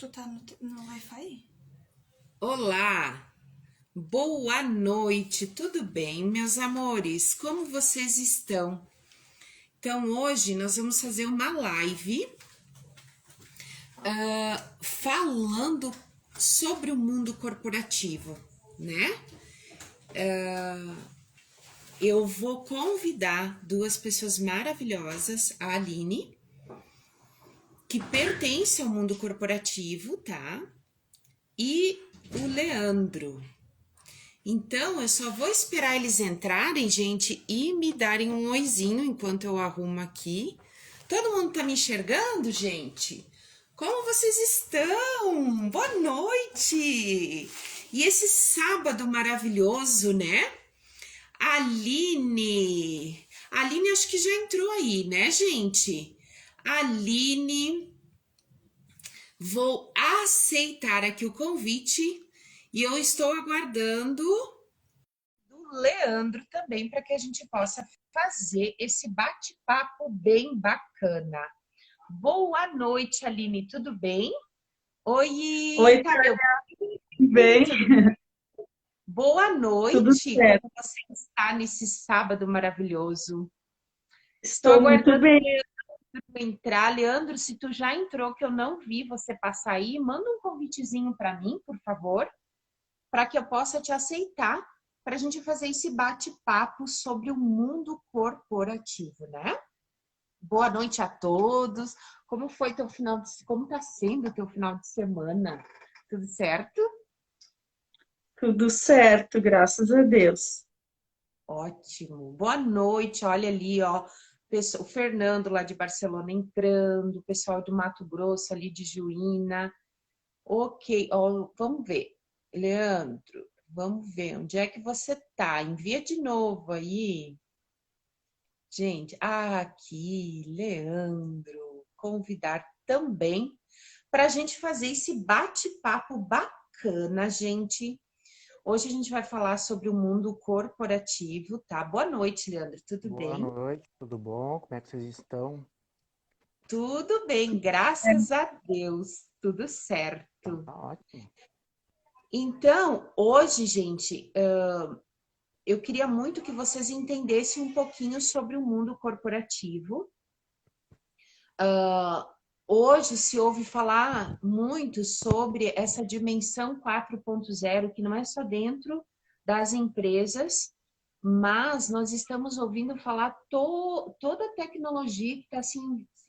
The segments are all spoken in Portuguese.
Tu tá no Wi-Fi? Olá, boa noite, tudo bem, meus amores? Como vocês estão? Então, hoje nós vamos fazer uma live falando sobre o mundo corporativo, né? Eu vou convidar duas pessoas maravilhosas, a Aline, que pertence ao mundo corporativo, tá? E o Leandro. Então, eu só vou esperar eles entrarem, gente, e me darem um oizinho enquanto eu arrumo aqui. Todo mundo tá me enxergando, gente? Como vocês estão? Boa noite! E esse sábado maravilhoso, né? Aline! Aline acho que já entrou aí, né, gente? Aline, vou aceitar aqui o convite e eu estou aguardando do Leandro também para que a gente possa fazer esse bate-papo bem bacana. Boa noite, Aline, tudo bem? Oi, Oi, tá meu bem? bem, Tudo boa tudo noite. Como certo. você está nesse sábado maravilhoso? Estou Estou muito aguardando o bem. Leandro entrar. Leandro, se tu já entrou que eu não vi você passar aí, manda um convitezinho para mim, por favor, para que eu possa te aceitar para a gente fazer esse bate-papo sobre o mundo corporativo, né? Boa noite a todos. Como foi teu como está sendo teu final de semana? Tudo certo? Tudo certo, graças a Deus. Ótimo. Boa noite. Olha ali, ó, o Fernando lá de Barcelona entrando, o pessoal do Mato Grosso ali de Juína. Ok, ó, vamos ver. Leandro, vamos ver onde é que você tá. Envia de novo aí. Gente, aqui, Leandro, convidar também para a gente fazer esse bate-papo bacana, gente. Hoje a gente vai falar sobre o mundo corporativo, tá? Boa noite, Leandro, tudo Boa bem? noite, tudo bom? Como é que vocês estão? Tudo bem, graças a Deus, tudo Então certo. tá ótimo. Então, hoje, gente, eu queria muito que vocês entendessem um pouquinho sobre o mundo corporativo. Hoje se ouve falar muito sobre essa dimensão 4.0, que não é só dentro das empresas, mas nós estamos ouvindo falar toda a tecnologia que está se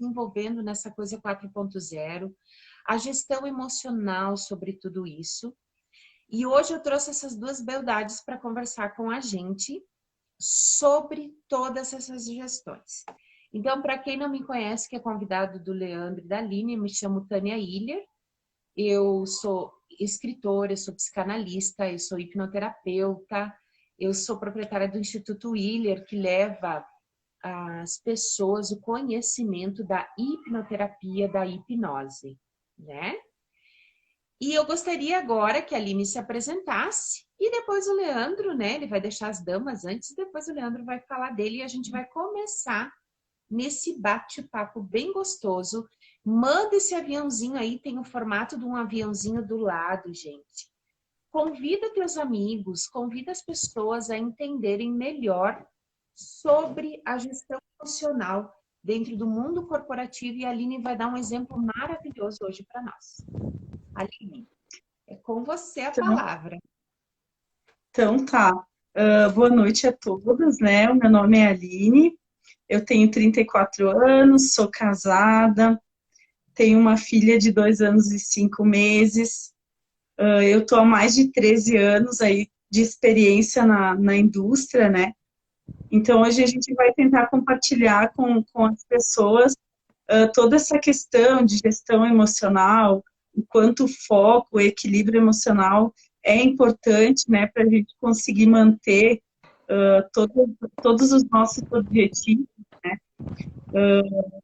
envolvendo nessa coisa 4.0, a gestão emocional sobre tudo isso. E hoje eu trouxe essas duas beldades para conversar com a gente sobre todas essas gestões. Então, para quem não me conhece, que é convidado do Leandro e da Aline, me chamo Tânia Iller, eu sou escritora, eu sou psicanalista, eu sou hipnoterapeuta, eu sou proprietária do Instituto Iller, que leva às pessoas o conhecimento da hipnoterapia, da hipnose, né? E eu gostaria agora que a Aline se apresentasse e depois o Leandro, né? Ele vai deixar as damas antes, depois o Leandro vai falar dele e a gente vai começar nesse bate-papo bem gostoso. Manda esse aviãozinho aí, tem o formato de um aviãozinho do lado, gente. Convida teus amigos, convida as pessoas a entenderem melhor sobre a gestão emocional dentro do mundo corporativo e a Aline vai dar um exemplo maravilhoso hoje para nós. Aline, é com você a Então, palavra. então tá. Boa noite a todos, né? O meu nome é Aline, eu tenho 34 anos, sou casada, tenho uma filha de 2 anos e 5 meses. Eu tô há mais de 13 anos aí de experiência na indústria, né? Então, hoje a gente vai tentar compartilhar com as pessoas toda essa questão de gestão emocional, o quanto o foco, o equilíbrio emocional é importante, né, para a gente conseguir manter todos os nossos objetivos, né.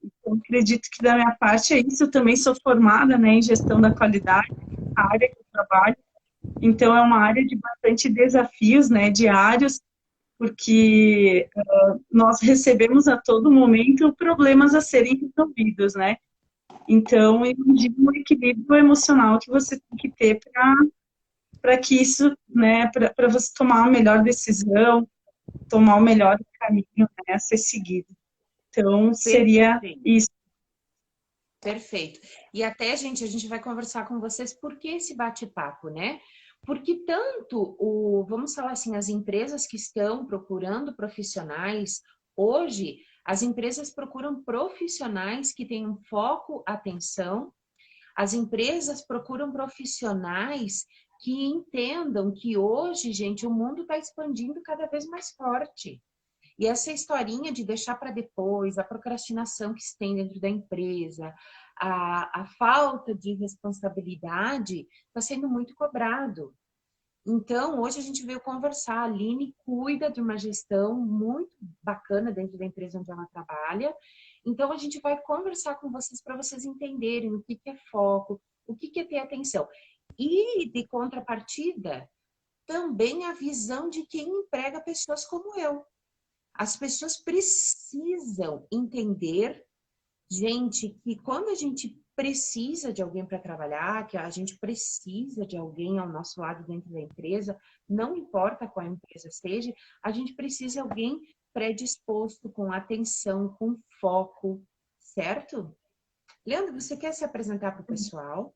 Então, acredito que da minha parte é isso. Eu também sou formada, né, em gestão da qualidade, a área que eu trabalho. Então, é uma área de bastante desafios, né, diários, porque nós recebemos a todo momento problemas a serem resolvidos, né? Então, eu digo um equilíbrio emocional que você tem que ter para que isso, né, para você tomar a melhor decisão, tomar o melhor caminho, né, a ser seguido. Então, seria Perfeito. isso. Perfeito. E até, gente, a gente vai conversar com vocês por que esse bate-papo, né? Porque tanto vamos falar assim, as empresas que estão procurando profissionais, hoje, as empresas procuram profissionais que tenham foco, atenção, as empresas procuram profissionais que entendam que hoje, gente, o mundo está expandindo cada vez mais forte. E essa historinha de deixar para depois, a procrastinação que se tem dentro da empresa, a falta de responsabilidade está sendo muito cobrado. Então, hoje a gente veio conversar. A Aline cuida de uma gestão muito bacana dentro da empresa onde ela trabalha. Então, a gente vai conversar com vocês para vocês entenderem o que é foco, o que é ter atenção. E, de contrapartida, também a visão de quem emprega pessoas como eu. As pessoas precisam entender, gente, que quando a gente precisa de alguém para trabalhar, que a gente precisa de alguém ao nosso lado dentro da empresa, não importa qual empresa seja, a gente precisa de alguém predisposto, com atenção, com foco, certo? Leandro, você quer se apresentar para o pessoal?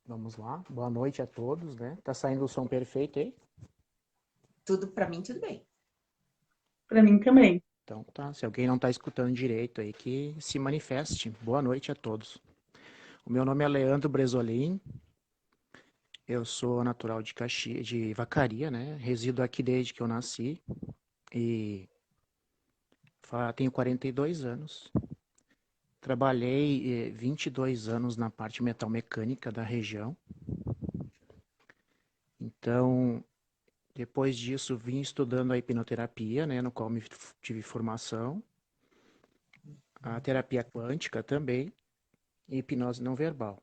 Vamos lá. Boa noite a todos, né? Tá saindo o som perfeito aí? Tudo para mim, tudo bem. Para mim também. Então tá. Se alguém não tá escutando direito aí, que se manifeste. Boa noite a todos. O meu nome é Leandro Bresolim. Eu sou natural de de Vacaria, né? Resido aqui desde que eu nasci e tenho 42 anos. Trabalhei 22 anos na parte metalmecânica da região. Então, depois disso, vim estudando a hipnoterapia, né, no qual tive formação, a terapia quântica também, e hipnose não verbal,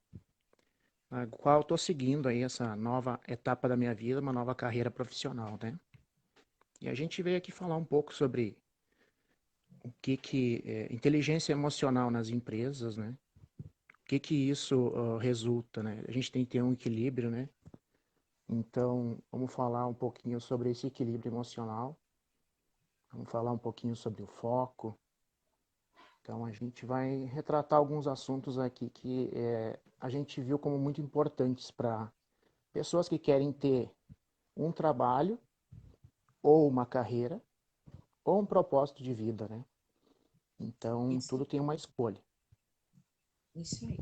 a qual estou seguindo aí essa nova etapa da minha vida, uma nova carreira profissional, né? E a gente veio aqui falar um pouco sobre o que é inteligência emocional nas empresas, né? O que isso resulta, né? A gente tem que ter um equilíbrio, né? Então, vamos falar um pouquinho sobre esse equilíbrio emocional, vamos falar um pouquinho sobre o foco. Então, a gente vai retratar alguns assuntos aqui que a gente viu como muito importantes para pessoas que querem ter um trabalho, ou uma carreira, ou um propósito de vida, né? Então, Isso. tudo tem uma escolha. Isso aí.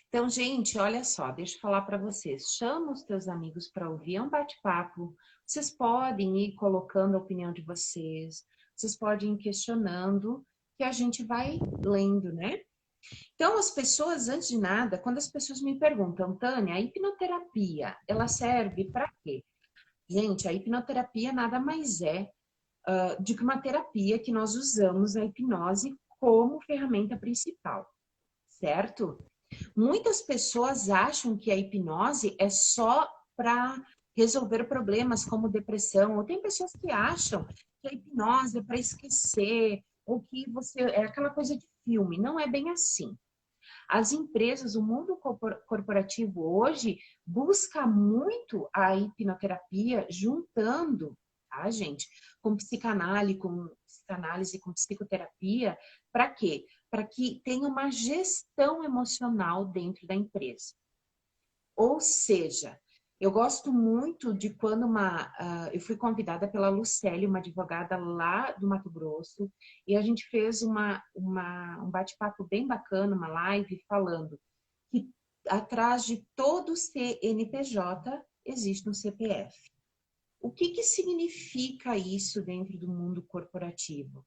Então, gente, olha só, deixa eu falar para vocês. Chama os teus amigos para ouvir, é um bate-papo. Vocês podem ir colocando a opinião de vocês, vocês podem ir questionando, que a gente vai lendo, né? Então, as pessoas, antes de nada, quando as pessoas me perguntam, Tânia, a hipnoterapia, ela serve para quê? Gente, a hipnoterapia nada mais é do que uma terapia que nós usamos a hipnose como ferramenta principal, certo? Muitas pessoas acham que a hipnose é só para resolver problemas como depressão, ou tem pessoas que acham que a hipnose é para esquecer, ou que você é aquela coisa de filme. Não é bem assim. As empresas, o mundo corporativo hoje busca muito a hipnoterapia juntando, tá, gente, com psicanálise, com psicoterapia, para quê? Para que tenha uma gestão emocional dentro da empresa. Ou seja, eu gosto muito de quando eu fui convidada pela Lucélia, uma advogada lá do Mato Grosso, e a gente fez um bate-papo bem bacana, uma live, falando que atrás de todo CNPJ existe um CPF. O que significa isso dentro do mundo corporativo?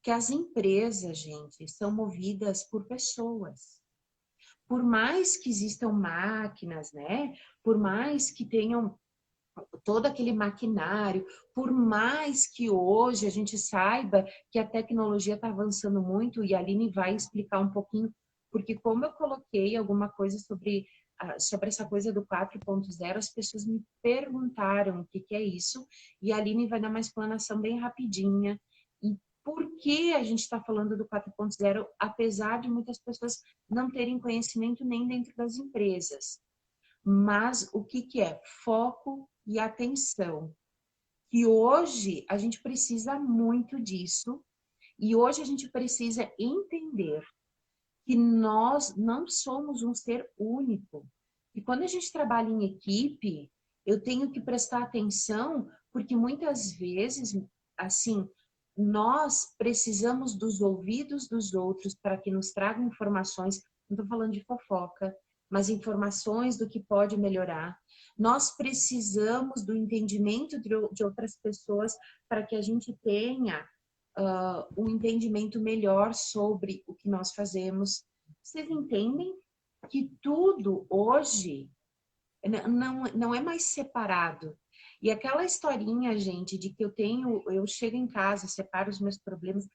Que as empresas, gente, são movidas por pessoas. Por mais que existam máquinas, né? Por mais que tenham todo aquele maquinário, por mais que hoje a gente saiba que a tecnologia está avançando muito, e a Aline vai explicar um pouquinho, porque como eu coloquei alguma coisa sobre essa coisa do 4.0, as pessoas me perguntaram o que é isso, e a Aline vai dar uma explanação bem rapidinha, e por que a gente está falando do 4.0, apesar de muitas pessoas não terem conhecimento nem dentro das empresas. Mas o que é? Foco e atenção. E hoje a gente precisa muito disso. E hoje a gente precisa entender que nós não somos um ser único. E quando a gente trabalha em equipe, eu tenho que prestar atenção, porque muitas vezes, assim, nós precisamos dos ouvidos dos outros para que nos tragam informações, não estou falando de fofoca, mas informações do que pode melhorar. Nós precisamos do entendimento de outras pessoas para que a gente tenha um entendimento melhor sobre o que nós fazemos. Vocês entendem que tudo hoje não é mais separado. E aquela historinha, gente, de que eu chego em casa, separo os meus problemas,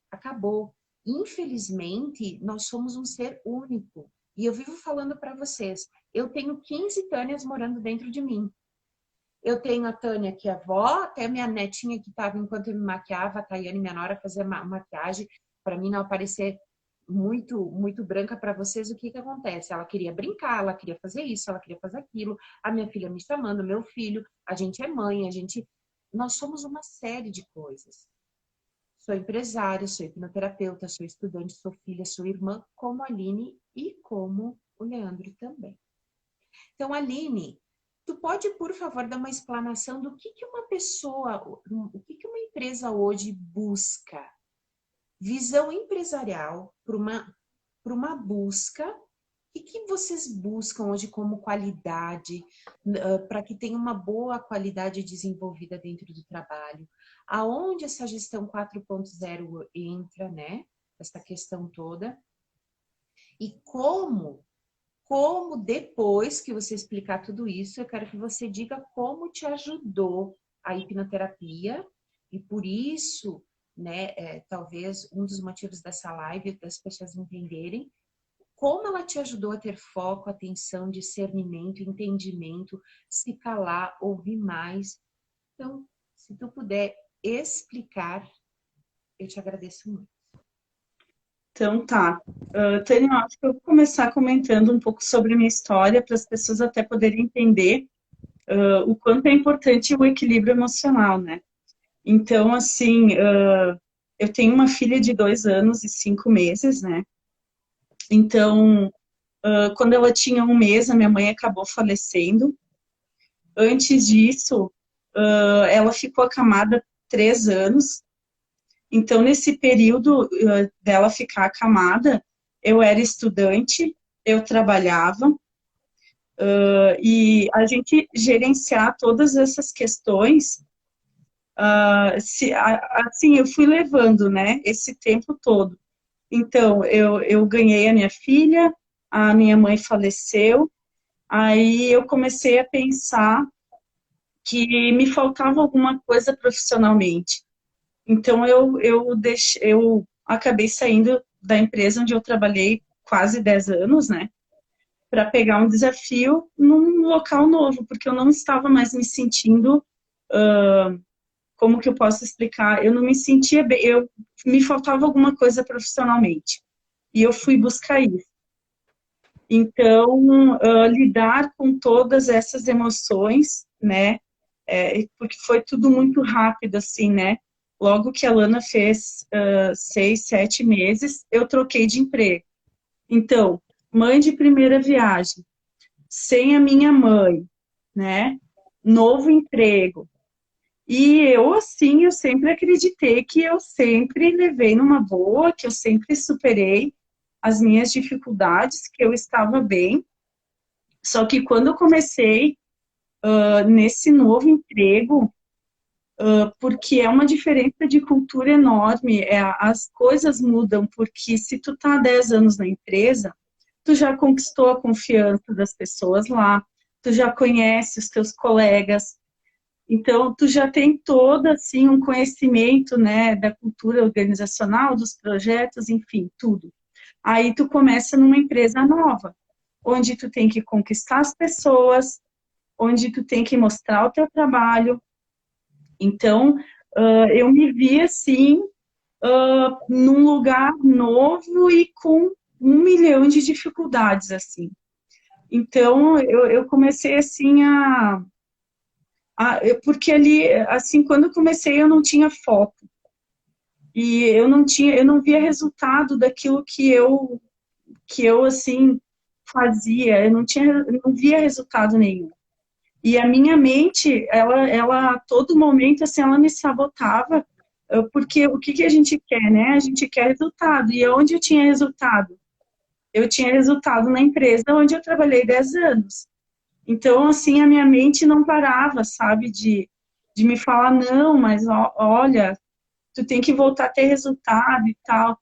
acabou. Infelizmente, nós somos um ser único. E eu vivo falando para vocês, eu tenho 15 Tânias morando dentro de mim. Eu tenho a Tânia, que é avó, até a minha netinha que estava, enquanto eu me maquiava, a Tayane, minha nora, fazia maquiagem, para mim não aparecer muito branca para vocês. O que acontece? Ela queria brincar, ela queria fazer isso, ela queria fazer aquilo, a minha filha me chamando, meu filho, a gente é mãe, nós somos uma série de coisas. Sou empresária, sou hipnoterapeuta, sou estudante, sou filha, sou irmã, como a Aline e como o Leandro também. Então, Aline, tu pode, por favor, dar uma explanação do que uma pessoa, o que uma empresa hoje busca? Visão empresarial para uma busca. O que vocês buscam hoje como qualidade, para que tenha uma boa qualidade desenvolvida dentro do trabalho? Aonde essa gestão 4.0 entra, né? Essa questão toda. E como depois que você explicar tudo isso, eu quero que você diga como te ajudou a hipnoterapia, e por isso, né, talvez um dos motivos dessa live, das pessoas entenderem, como ela te ajudou a ter foco, atenção, discernimento, entendimento, se calar, ouvir mais. Então, se tu puder explicar, eu te agradeço muito. Então, tá. Tânia, eu acho que eu vou começar comentando um pouco sobre a minha história, para as pessoas até poderem entender o quanto é importante o equilíbrio emocional, né? Então, assim, eu tenho uma filha de 2 anos e 5 meses, né? Então, quando ela tinha 1 mês, a minha mãe acabou falecendo. Antes disso, ela ficou acamada 3 anos. Então, nesse período dela ficar acamada, eu era estudante, eu trabalhava, e a gente gerenciar todas essas questões, assim, eu fui levando, né, esse tempo todo. Então, eu ganhei a minha filha, a minha mãe faleceu, aí eu comecei a pensar que me faltava alguma coisa profissionalmente. Então, eu acabei saindo da empresa onde eu trabalhei quase 10 anos, né? Para pegar um desafio num local novo, porque eu não estava mais me sentindo, como que eu posso explicar? Eu não me sentia bem, me faltava alguma coisa profissionalmente. E eu fui buscar isso. Então, lidar com todas essas emoções, né? Porque foi tudo muito rápido, assim, né? Logo que a Lana fez 6, 7 meses, eu troquei de emprego. Então, mãe de primeira viagem, sem a minha mãe, né? Novo emprego. E eu, assim, eu sempre acreditei que eu sempre levei numa boa, que eu sempre superei as minhas dificuldades, que eu estava bem. Só que quando eu comecei nesse novo emprego, porque é uma diferença de cultura enorme, as coisas mudam, porque se tu tá há 10 anos na empresa, tu já conquistou a confiança das pessoas lá, tu já conhece os teus colegas, então tu já tem todo, assim, um conhecimento, né, da cultura organizacional, dos projetos, enfim, tudo. Aí tu começa numa empresa nova, onde tu tem que conquistar as pessoas, onde tu tem que mostrar o teu trabalho. Então, eu me vi assim, num lugar novo e com 1 milhão de dificuldades, assim. Então, eu comecei, assim, porque ali, assim, quando eu comecei, eu não tinha foco. E eu não via resultado daquilo que eu assim, fazia. Eu não via resultado nenhum. E a minha mente, ela a todo momento, assim, ela me sabotava, porque o que a gente quer, né? A gente quer resultado. E onde eu tinha resultado? Eu tinha resultado na empresa onde eu trabalhei 10 anos. Então, assim, a minha mente não parava, sabe, de me falar, não, mas olha, tu tem que voltar a ter resultado e tal.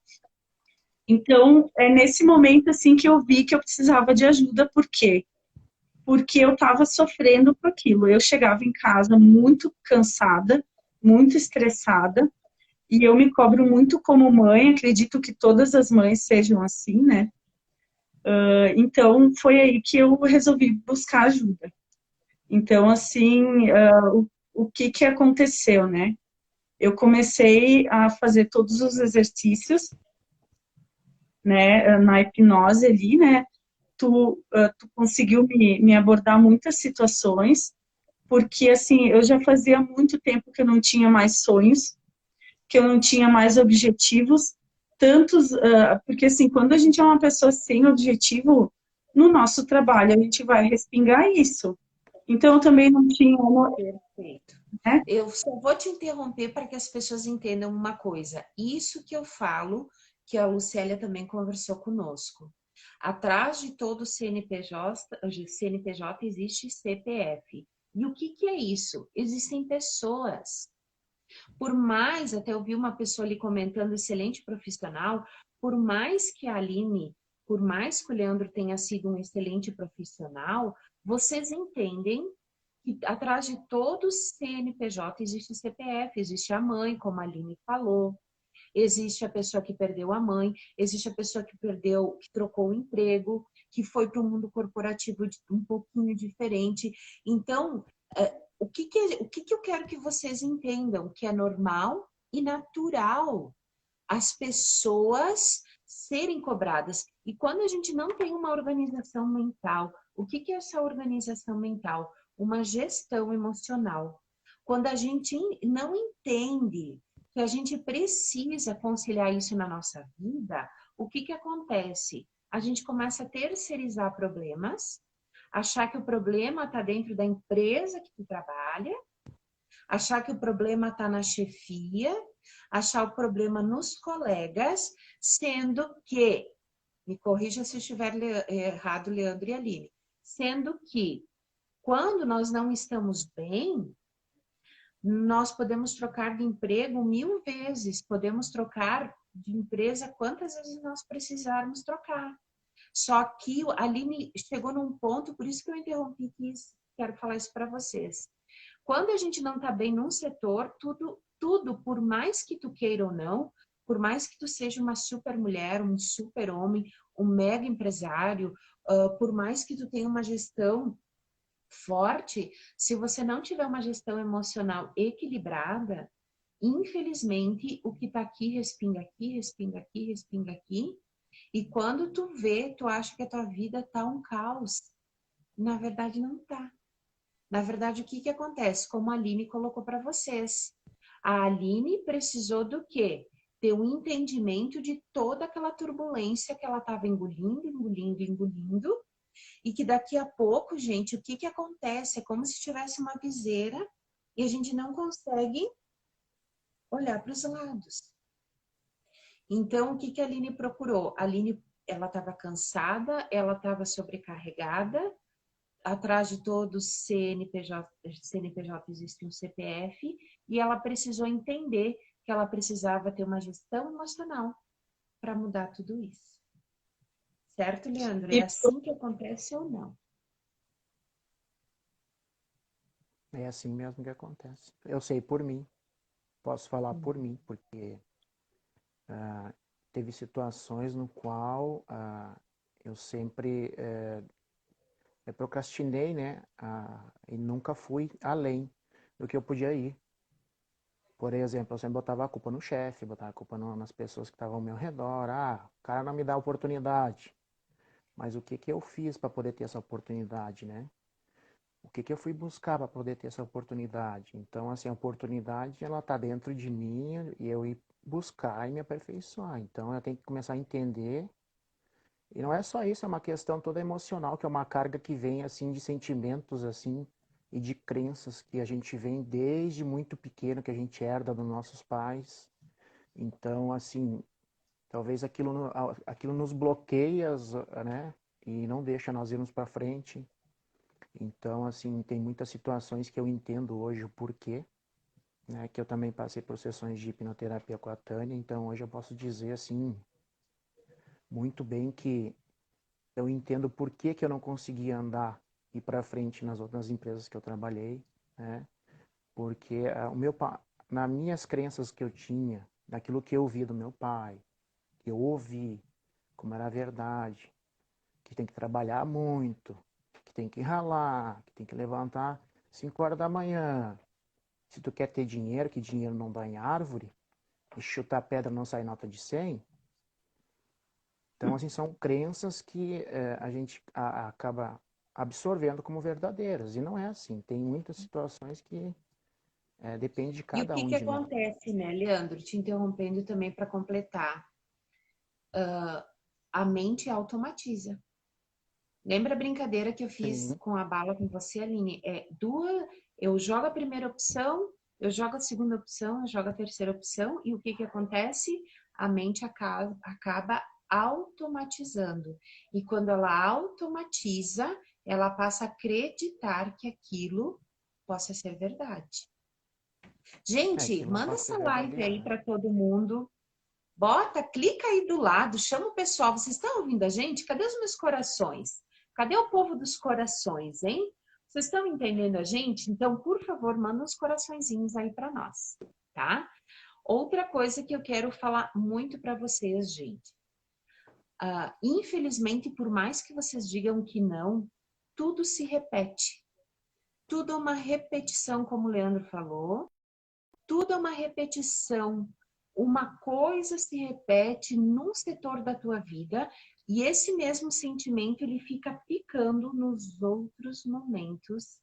Então, é nesse momento, assim, que eu vi que eu precisava de ajuda. Por quê? Porque eu estava sofrendo com aquilo. Eu chegava em casa muito cansada, muito estressada, e eu me cobro muito como mãe, acredito que todas as mães sejam assim, né? Então, foi aí que eu resolvi buscar ajuda. Então, assim, o que que aconteceu, né? Eu comecei a fazer todos os exercícios, né, na hipnose ali, né? Tu conseguiu me abordar muitas situações, porque, assim, eu já fazia muito tempo que eu não tinha mais sonhos, que eu não tinha mais objetivos, tantos, porque, assim, quando a gente é uma pessoa sem objetivo, no nosso trabalho, a gente vai respingar isso. Então, eu também não tinha uma, Perfeito. né? Eu só vou te interromper para que as pessoas entendam uma coisa. Isso que eu falo, que a Lucélia também conversou conosco. Atrás de todo CNPJ existe CPF. E o que que é isso? Existem pessoas. Por mais, até eu vi uma pessoa ali comentando, excelente profissional, por mais que a Aline, por mais que o Leandro tenha sido um excelente profissional, vocês entendem que atrás de todo CNPJ existe CPF, existe a mãe, como a Aline falou, existe a pessoa que perdeu a mãe, existe a pessoa que perdeu, que trocou o emprego, que foi para o mundo corporativo um pouquinho diferente. Então, o que eu quero que vocês entendam? Que é normal e natural as pessoas serem cobradas. E quando a gente não tem uma organização mental, o que que é essa organização mental? Uma gestão emocional. Quando a gente não entende que a gente precisa conciliar isso na nossa vida, o que que acontece? A gente começa a terceirizar problemas, achar que o problema está dentro da empresa que tu trabalha, achar que o problema está na chefia, achar o problema nos colegas, sendo que, me corrija se eu estiver errado, Leandro e Aline, sendo que quando nós não estamos bem, nós podemos trocar de emprego 1000 vezes, podemos trocar de empresa quantas vezes nós precisarmos trocar. Só que a Aline chegou num ponto, por isso que eu interrompi, quero falar isso para vocês. Quando a gente não está bem num setor, tudo, por mais que tu queira ou não, por mais que tu seja uma super mulher, um super homem, um mega empresário, por mais que tu tenha uma gestão forte, se você não tiver uma gestão emocional equilibrada, infelizmente, o que está aqui respinga aqui, respinga aqui, respinga aqui, e quando tu vê, tu acha que a tua vida tá um caos. Na verdade, não tá. Na verdade, o que que acontece? Como a Aline colocou para vocês. A Aline precisou do quê? Ter um entendimento de toda aquela turbulência que ela estava engolindo, engolindo, engolindo, e que daqui a pouco, gente, o que que acontece? É como se tivesse uma viseira e a gente não consegue olhar para os lados. Então, o que que a Aline procurou? A Aline, ela estava cansada, ela estava sobrecarregada, atrás de todo CNPJ existe um CPF, e ela precisou entender que ela precisava ter uma gestão emocional para mudar tudo isso. Certo, Leandro? É E assim que acontece ou não? É assim mesmo que acontece. Eu sei por mim, posso falar por mim, porque teve situações no qual eu sempre procrastinei, né? E nunca fui além do que eu podia ir. Por exemplo, eu sempre botava a culpa no chefe, botava a culpa nas pessoas que estavam ao meu redor. Ah, o cara não me dá oportunidade. Mas o que que eu fiz para poder ter essa oportunidade, né? O que que eu fui buscar para poder ter essa oportunidade? Então, assim, a oportunidade, ela tá dentro de mim e eu ir buscar e me aperfeiçoar. Então, eu tenho que começar a entender. E não é só isso, é uma questão toda emocional, que é uma carga que vem, assim, de sentimentos, assim, e de crenças que a gente vem desde muito pequeno, que a gente herda dos nossos pais. Então, assim, talvez aquilo nos bloqueia, né? E não deixa nós irmos para frente. Então, assim, tem muitas situações que eu entendo hoje o porquê, né? Que eu também passei por sessões de hipnoterapia com a Tânia, então hoje eu posso dizer, assim, muito bem que eu entendo por que que eu não conseguia andar e ir para frente nas outras empresas que eu trabalhei, né? Porque nas minhas crenças que eu tinha, daquilo que eu ouvi do meu pai, que eu ouvi como era a verdade, que tem que trabalhar muito, que tem que ralar, que tem que levantar 5 horas da manhã. Se tu quer ter dinheiro, que dinheiro não dá em árvore, e chutar pedra não sai nota de 100. Então, assim, são crenças que a gente acaba absorvendo como verdadeiras. E não é assim. Tem muitas situações que depende de E o cada que um que de nós. acontece, né, Leandro? Te interrompendo também para completar. A mente automatiza. Lembra a brincadeira que eu fiz Sim, com a bala com você, Aline? Eu jogo a primeira opção, eu jogo a segunda opção, eu jogo a terceira opção, e o que que acontece? A mente acaba automatizando. E quando ela automatiza, ela passa a acreditar que aquilo possa ser verdade. Gente, aquilo não manda pode ser essa live aí verdadeiro. para todo mundo. Bota, clica aí do lado, chama o pessoal. Vocês estão ouvindo a gente? Cadê os meus corações? Cadê o povo dos corações, hein? Vocês estão entendendo a gente? Então, por favor, manda uns coraçõezinhos aí para nós, tá? Outra coisa que eu quero falar muito para vocês, gente. Infelizmente, por mais que vocês digam que não, tudo se repete. Tudo é uma repetição, como o Leandro falou. Tudo é uma repetição. Uma coisa se repete num setor da tua vida e esse mesmo sentimento ele fica picando nos outros momentos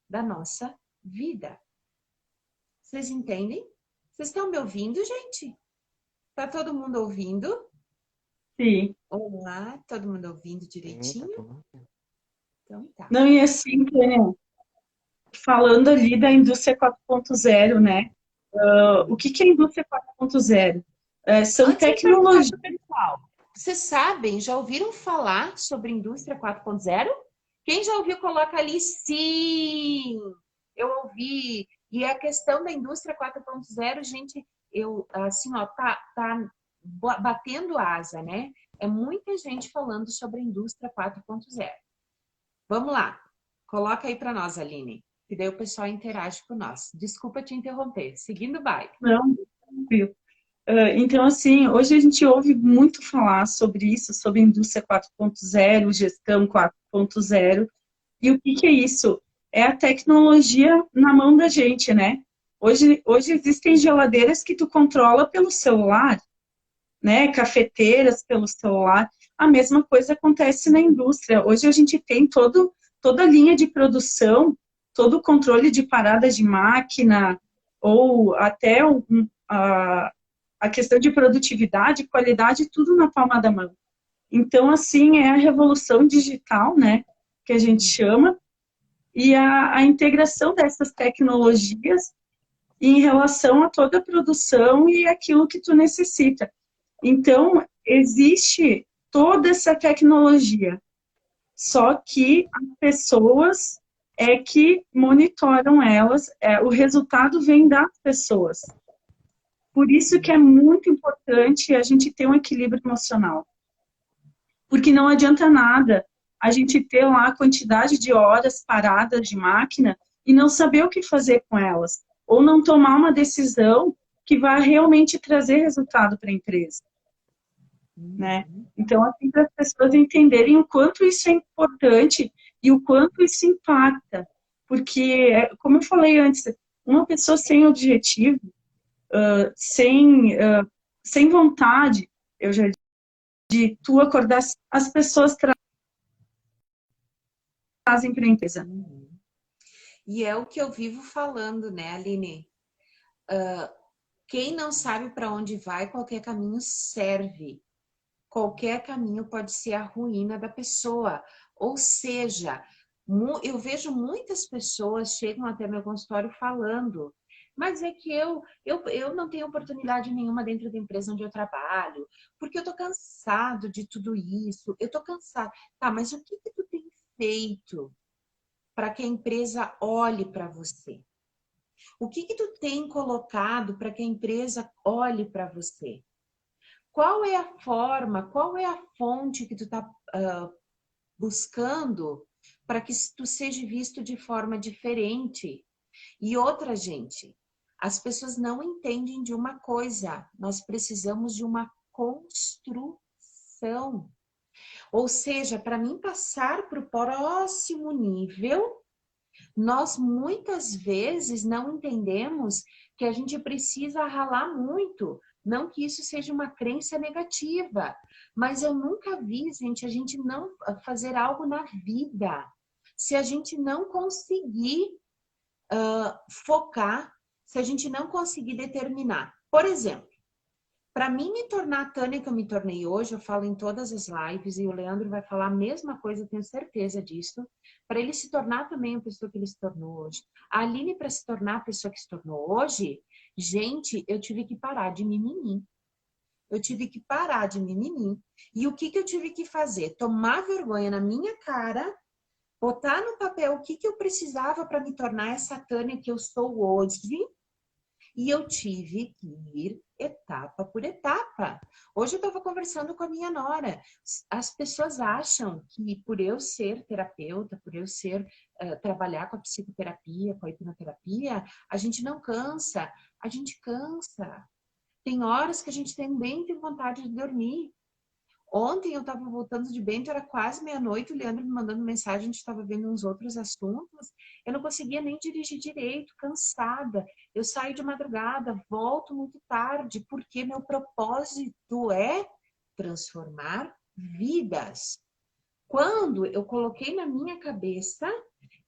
da nossa vida. Vocês entendem? Vocês estão me ouvindo, gente? Tá todo mundo ouvindo? Sim. Olá, todo mundo ouvindo Sim, tá direitinho? tudo. Então tá. Não, e assim, Tânia, falando ali da indústria 4.0, né? O que que é a indústria 4.0? São Antes de perguntar tecnologias. pro pessoal, vocês sabem, já ouviram falar sobre indústria 4.0? Quem já ouviu, coloca ali sim. Eu ouvi. E a questão da indústria 4.0, gente, eu assim, ó, tá batendo asa, né? É muita gente falando sobre a indústria 4.0. Vamos lá. Coloca aí para nós, Aline, que daí o pessoal interage com nós. Desculpa te interromper. Seguindo o baile. Não, tranquilo. Então, assim, hoje a gente ouve muito falar sobre isso, sobre indústria 4.0, gestão 4.0. E o que que é isso? É a tecnologia na mão da gente, né? Hoje existem geladeiras que tu controla pelo celular, né? Cafeteiras pelo celular. A mesma coisa acontece na indústria. Hoje a gente tem toda a linha de produção, todo o controle de parada de máquina, ou até a questão de produtividade, qualidade, tudo na palma da mão. Então, assim, é a revolução digital, né? Que a gente chama, e a integração dessas tecnologias em relação a toda a produção e aquilo que tu necessita. Então, existe toda essa tecnologia, só que as pessoas é que monitoram elas, o resultado vem das pessoas. Por isso que é muito importante a gente ter um equilíbrio emocional. Porque não adianta nada a gente ter lá a quantidade de horas paradas de máquina e não saber o que fazer com elas. Ou não tomar uma decisão que vai realmente trazer resultado para a empresa. Né? Então, assim, para as pessoas entenderem o quanto isso é importante e o quanto isso impacta. Porque, como eu falei antes, uma pessoa sem objetivo, sem vontade, eu já de tu acordar, as pessoas trazem para a empresa. E é o que eu vivo falando, né, Aline? Quem não sabe para onde vai, qualquer caminho serve. Qualquer caminho pode ser a ruína da pessoa. Ou seja, eu vejo muitas pessoas chegam até meu consultório falando, mas é que eu não tenho oportunidade nenhuma dentro da empresa onde eu trabalho, porque eu tô cansado de tudo isso, eu tô cansado. Tá, mas o que tu tem feito para que a empresa olhe para você? O que tu tem colocado para que a empresa olhe para você? Qual é a forma, qual é a fonte que tu está buscando para que tu seja visto de forma diferente? E outra, gente, as pessoas não entendem de uma coisa, nós precisamos de uma construção. Ou seja, para mim passar para o próximo nível, nós muitas vezes não entendemos que a gente precisa ralar muito. Não que isso seja uma crença negativa, mas eu nunca vi, gente, a gente não fazer algo na vida. Se a gente não conseguir focar, se a gente não conseguir determinar. Por exemplo, para mim me tornar a Tânia que eu me tornei hoje, eu falo em todas as lives e o Leandro vai falar a mesma coisa, eu tenho certeza disso, para ele se tornar também a pessoa que ele se tornou hoje. A Aline, para se tornar a pessoa que se tornou hoje, gente, eu tive que parar de mimimi. Eu tive que parar de mimimi. E o que eu tive que fazer? Tomar vergonha na minha cara, botar no papel o que eu precisava para me tornar essa Tânia que eu sou hoje. E eu tive que ir etapa por etapa. Hoje eu estava conversando com a minha nora. As pessoas acham que por eu ser terapeuta, por eu trabalhar com a psicoterapia, com a hipnoterapia, a gente não cansa. A gente cansa. Tem horas que a gente também tem vontade de dormir. Ontem eu estava voltando de Bento, era quase meia-noite, o Leandro me mandando mensagem, a gente estava vendo uns outros assuntos. Eu não conseguia nem dirigir direito, cansada. Eu saio de madrugada, volto muito tarde, porque meu propósito é transformar vidas. Quando eu coloquei na minha cabeça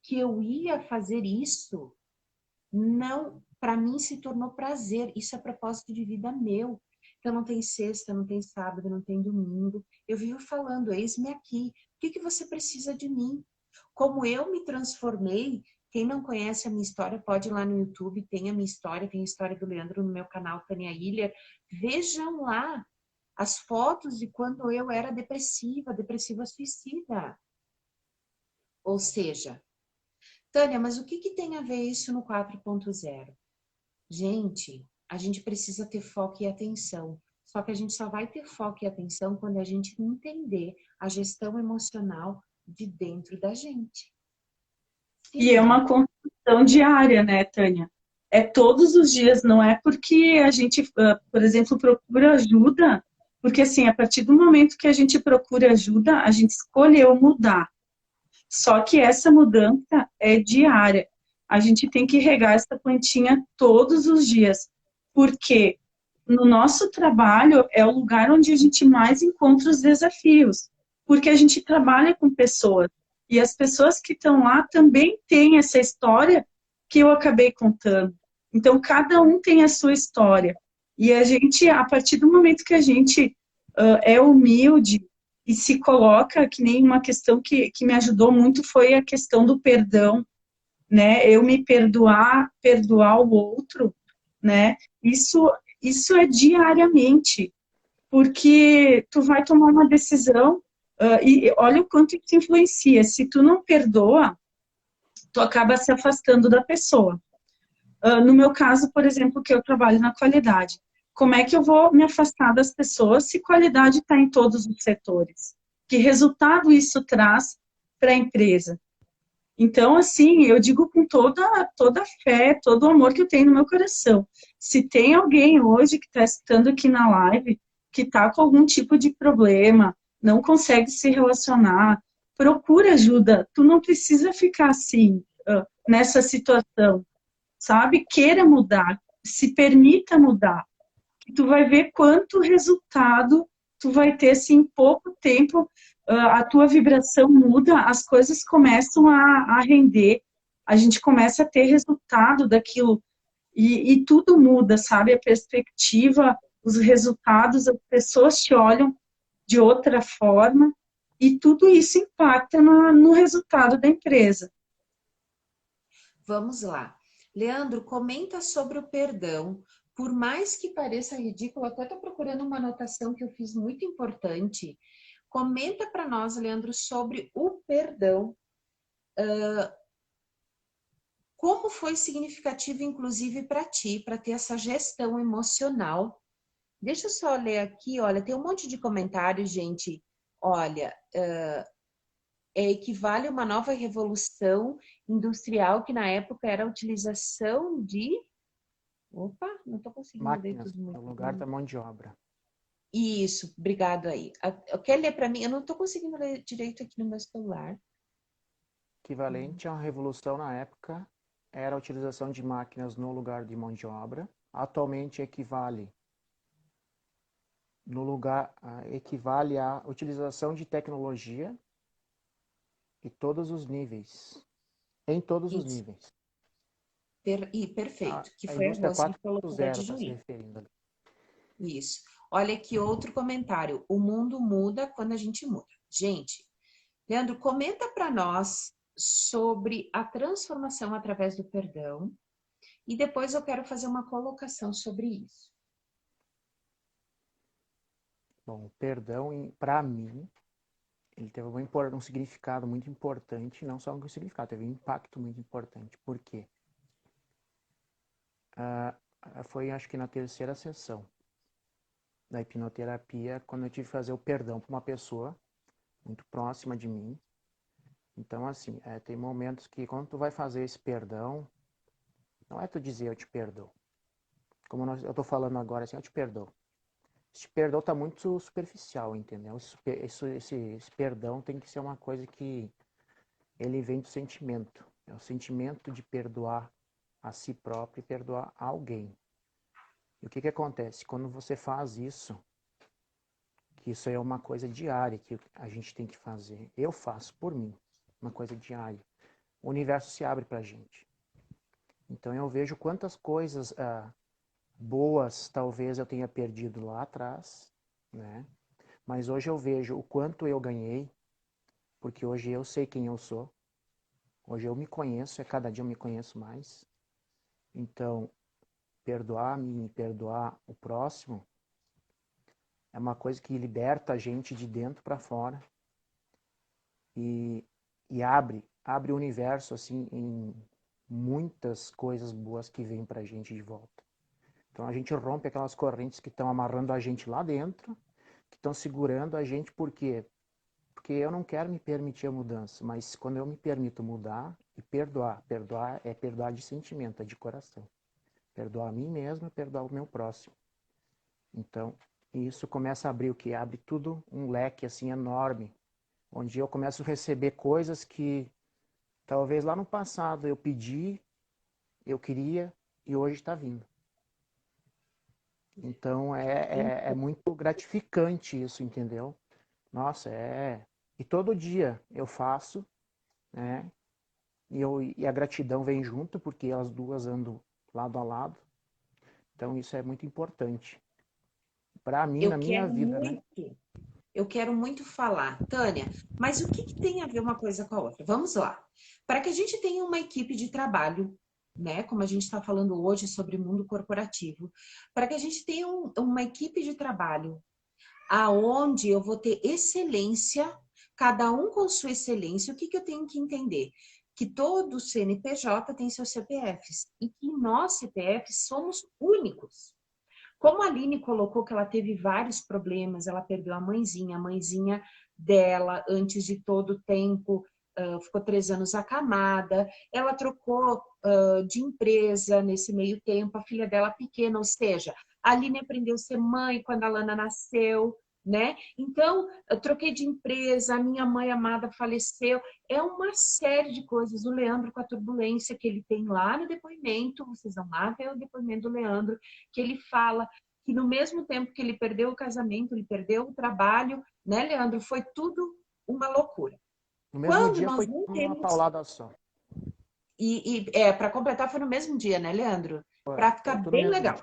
que eu ia fazer isso, não, para mim se tornou prazer. Isso é propósito de vida meu. Então não tem sexta, não tem sábado, não tem domingo. Eu vivo falando, eis-me aqui. O que você precisa de mim? Como eu me transformei, quem não conhece a minha história, pode ir lá no YouTube, tem a minha história, tem a história do Leandro no meu canal, Tânia Hiller. Vejam lá as fotos de quando eu era depressiva suicida. Ou seja, Tânia, mas o que tem a ver isso no 4.0? Gente, a gente precisa ter foco e atenção. Só que a gente só vai ter foco e atenção quando a gente entender a gestão emocional de dentro da gente. E é uma construção diária, né, Tânia? É todos os dias, não é porque a gente, por exemplo, procura ajuda, porque assim, a partir do momento que a gente procura ajuda, a gente escolheu mudar. Só que essa mudança é diária. A gente tem que regar essa plantinha todos os dias, porque no nosso trabalho é o lugar onde a gente mais encontra os desafios, porque a gente trabalha com pessoas, e as pessoas que estão lá também têm essa história que eu acabei contando. Então, cada um tem a sua história, e a gente, a partir do momento que a gente é humilde e se coloca, que nem uma questão que me ajudou muito foi a questão do perdão, né? Eu me perdoar o outro, né? Isso é diariamente, porque tu vai tomar uma decisão e olha o quanto isso influencia. Se tu não perdoa, tu acaba se afastando da pessoa. No meu caso, por exemplo, que eu trabalho na qualidade, como é que eu vou me afastar das pessoas se qualidade está em todos os setores? Que resultado isso traz para a empresa? Então, assim, eu digo com toda a fé, todo o amor que eu tenho no meu coração. Se tem alguém hoje que está escutando aqui na live, que está com algum tipo de problema, não consegue se relacionar, procura ajuda. Tu não precisa ficar assim, nessa situação, sabe? Queira mudar. se permita mudar. Que tu vai ver quanto resultado tu vai ter, assim, em pouco tempo, a tua vibração muda, as coisas começam a render, a gente começa a ter resultado daquilo, e tudo muda, sabe? A perspectiva, os resultados, as pessoas te olham de outra forma, e tudo isso impacta no resultado da empresa. Vamos lá. Leandro, comenta sobre o perdão. Por mais que pareça ridículo, até estou procurando uma anotação que eu fiz muito importante. Comenta para nós, Leandro, sobre o perdão. Como foi significativo, inclusive, para ti, para ter essa gestão emocional? Deixa eu só ler aqui, olha, tem um monte de comentários, gente. Olha, equivale a uma nova revolução industrial que na época era a utilização de... Opa, não estou conseguindo ler Máquinas tudo muito no lugar bem. da mão de obra. Isso, obrigado aí. Quer ler para mim? Eu não estou conseguindo ler direito aqui no meu celular. Equivalente a uma revolução na época era a utilização de máquinas no lugar de mão de obra. Atualmente equivale à utilização de tecnologia em todos os níveis. Em todos os Isso. níveis. Perfeito, que A foi a indústria Rose que colocou da 4.0 está se Djuí. referindo ali. Isso. Olha aqui outro comentário. O mundo muda quando a gente muda. Gente, Leandro, comenta para nós sobre a transformação através do perdão e depois eu quero fazer uma colocação sobre isso. Bom, o perdão, para mim, ele teve um significado muito importante, não só um significado, teve um impacto muito importante. Por quê? Foi, acho que na terceira sessão da hipnoterapia, quando eu tive que fazer o perdão para uma pessoa muito próxima de mim. Então, assim, tem momentos que quando tu vai fazer esse perdão, não é tu dizer eu te perdoo. Como eu estou falando agora, assim, eu te perdoo. Esse perdão está muito superficial, entendeu? Esse perdão tem que ser uma coisa que ele vem do sentimento. É o sentimento de perdoar a si próprio e perdoar alguém. E o que acontece? Quando você faz isso, que isso é uma coisa diária que a gente tem que fazer. Eu faço por mim, uma coisa diária. O universo se abre para a gente. Então eu vejo quantas coisas boas talvez eu tenha perdido lá atrás, né? Mas hoje eu vejo o quanto eu ganhei, porque hoje eu sei quem eu sou. Hoje eu me conheço, cada dia eu me conheço mais. Então, perdoar-me e perdoar o próximo é uma coisa que liberta a gente de dentro para fora e abre o universo assim em muitas coisas boas que vêm para a gente de volta. Então a gente rompe aquelas correntes que estão amarrando a gente lá dentro, que estão segurando a gente, por quê? Porque eu não quero me permitir a mudança, mas quando eu me permito mudar e perdoar é perdoar de sentimento, é de coração. Perdoar a mim mesmo e perdoar o meu próximo. Então, isso começa a abrir o que? Abre tudo um leque assim enorme, onde eu começo a receber coisas que talvez lá no passado eu pedi, eu queria e hoje está vindo. Então é muito gratificante isso, entendeu? Nossa, E todo dia eu faço, né? E a gratidão vem junto, porque elas duas andam lado a lado. Então isso é muito importante. Para mim, na minha vida, né? Eu quero muito falar, Tânia, mas o que tem a ver uma coisa com a outra? Vamos lá. Para que a gente tenha uma equipe de trabalho, né? Como a gente está falando hoje sobre mundo corporativo, para que a gente tenha uma equipe de trabalho aonde eu vou ter excelência, cada um com sua excelência, o que eu tenho que entender? Que todo CNPJ tem seus CPFs e que nós, CPFs, somos únicos. Como a Aline colocou que ela teve vários problemas, ela perdeu a mãezinha dela, antes de todo o tempo, ficou 3 anos acamada, ela trocou de empresa nesse meio tempo, a filha dela pequena, ou seja, a Aline aprendeu a ser mãe quando a Lana nasceu, né? Então, eu troquei de empresa, a minha mãe amada faleceu. É uma série de coisas. O Leandro, com a turbulência que ele tem lá no depoimento, vocês vão lá ver o depoimento do Leandro, que ele fala que no mesmo tempo que ele perdeu o casamento, ele perdeu o trabalho, né, Leandro? Foi tudo uma loucura. No mesmo Quando dia nós foi não uma temos... paulada só. Para completar, foi no mesmo dia, né, Leandro? Para ficar Foi tudo no bem mesmo legal.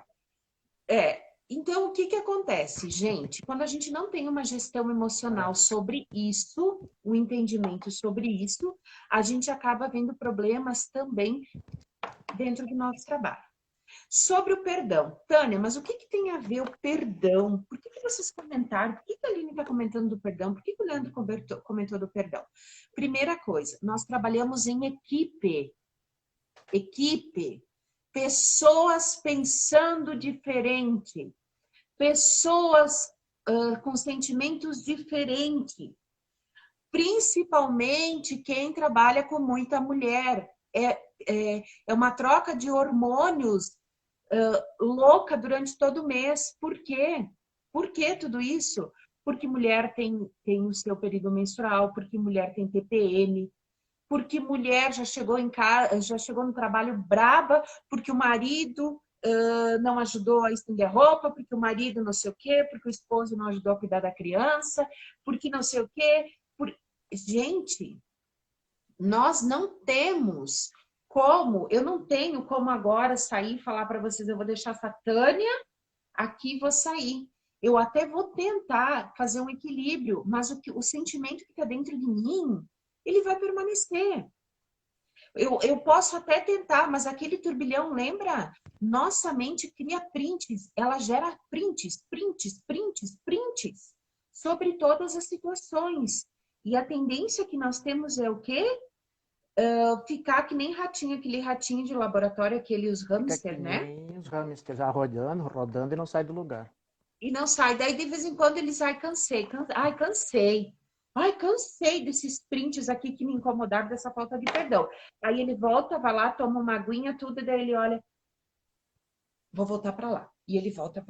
dia. Então, o que que acontece, gente? Quando a gente não tem uma gestão emocional sobre isso, um entendimento sobre isso, a gente acaba vendo problemas também dentro do nosso trabalho. Sobre o perdão. Tânia, mas o que que tem a ver o perdão? Por que que vocês comentaram? Por que que a Aline está comentando do perdão? Por que que o Leandro comentou do perdão? Primeira coisa, nós trabalhamos em equipe. Equipe. Pessoas pensando diferente. Pessoas com sentimentos diferentes, principalmente quem trabalha com muita mulher. É uma troca de hormônios louca durante todo o mês. Por quê? Por que tudo isso? Porque mulher tem o seu período menstrual, porque mulher tem TPM, porque mulher já chegou em casa, já chegou no trabalho braba, porque o marido não ajudou a estender a roupa, porque o marido não sei o quê, porque o esposo não ajudou a cuidar da criança, porque não sei o quê. Gente, nós não temos como, eu não tenho como agora sair e falar para vocês, eu vou deixar essa Tânia aqui e vou sair. Eu até vou tentar fazer um equilíbrio, mas o sentimento que está dentro de mim, ele vai permanecer. Eu posso até tentar, mas aquele turbilhão, lembra? Nossa mente cria prints, ela gera prints, prints, prints, prints sobre todas as situações. E a tendência que nós temos é o quê? Ficar que nem ratinho, aquele ratinho de laboratório, aqueles hamster, né? Nem os hamsters já rodando, rodando e não sai do lugar. E não sai. Daí, de vez em quando, ele sai, cansei. Ai, cansei. Ai, cansei desses prints aqui que me incomodaram, dessa falta de perdão. Aí ele volta, vai lá, toma uma aguinha, tudo, e daí ele olha, vou voltar para lá. E ele volta,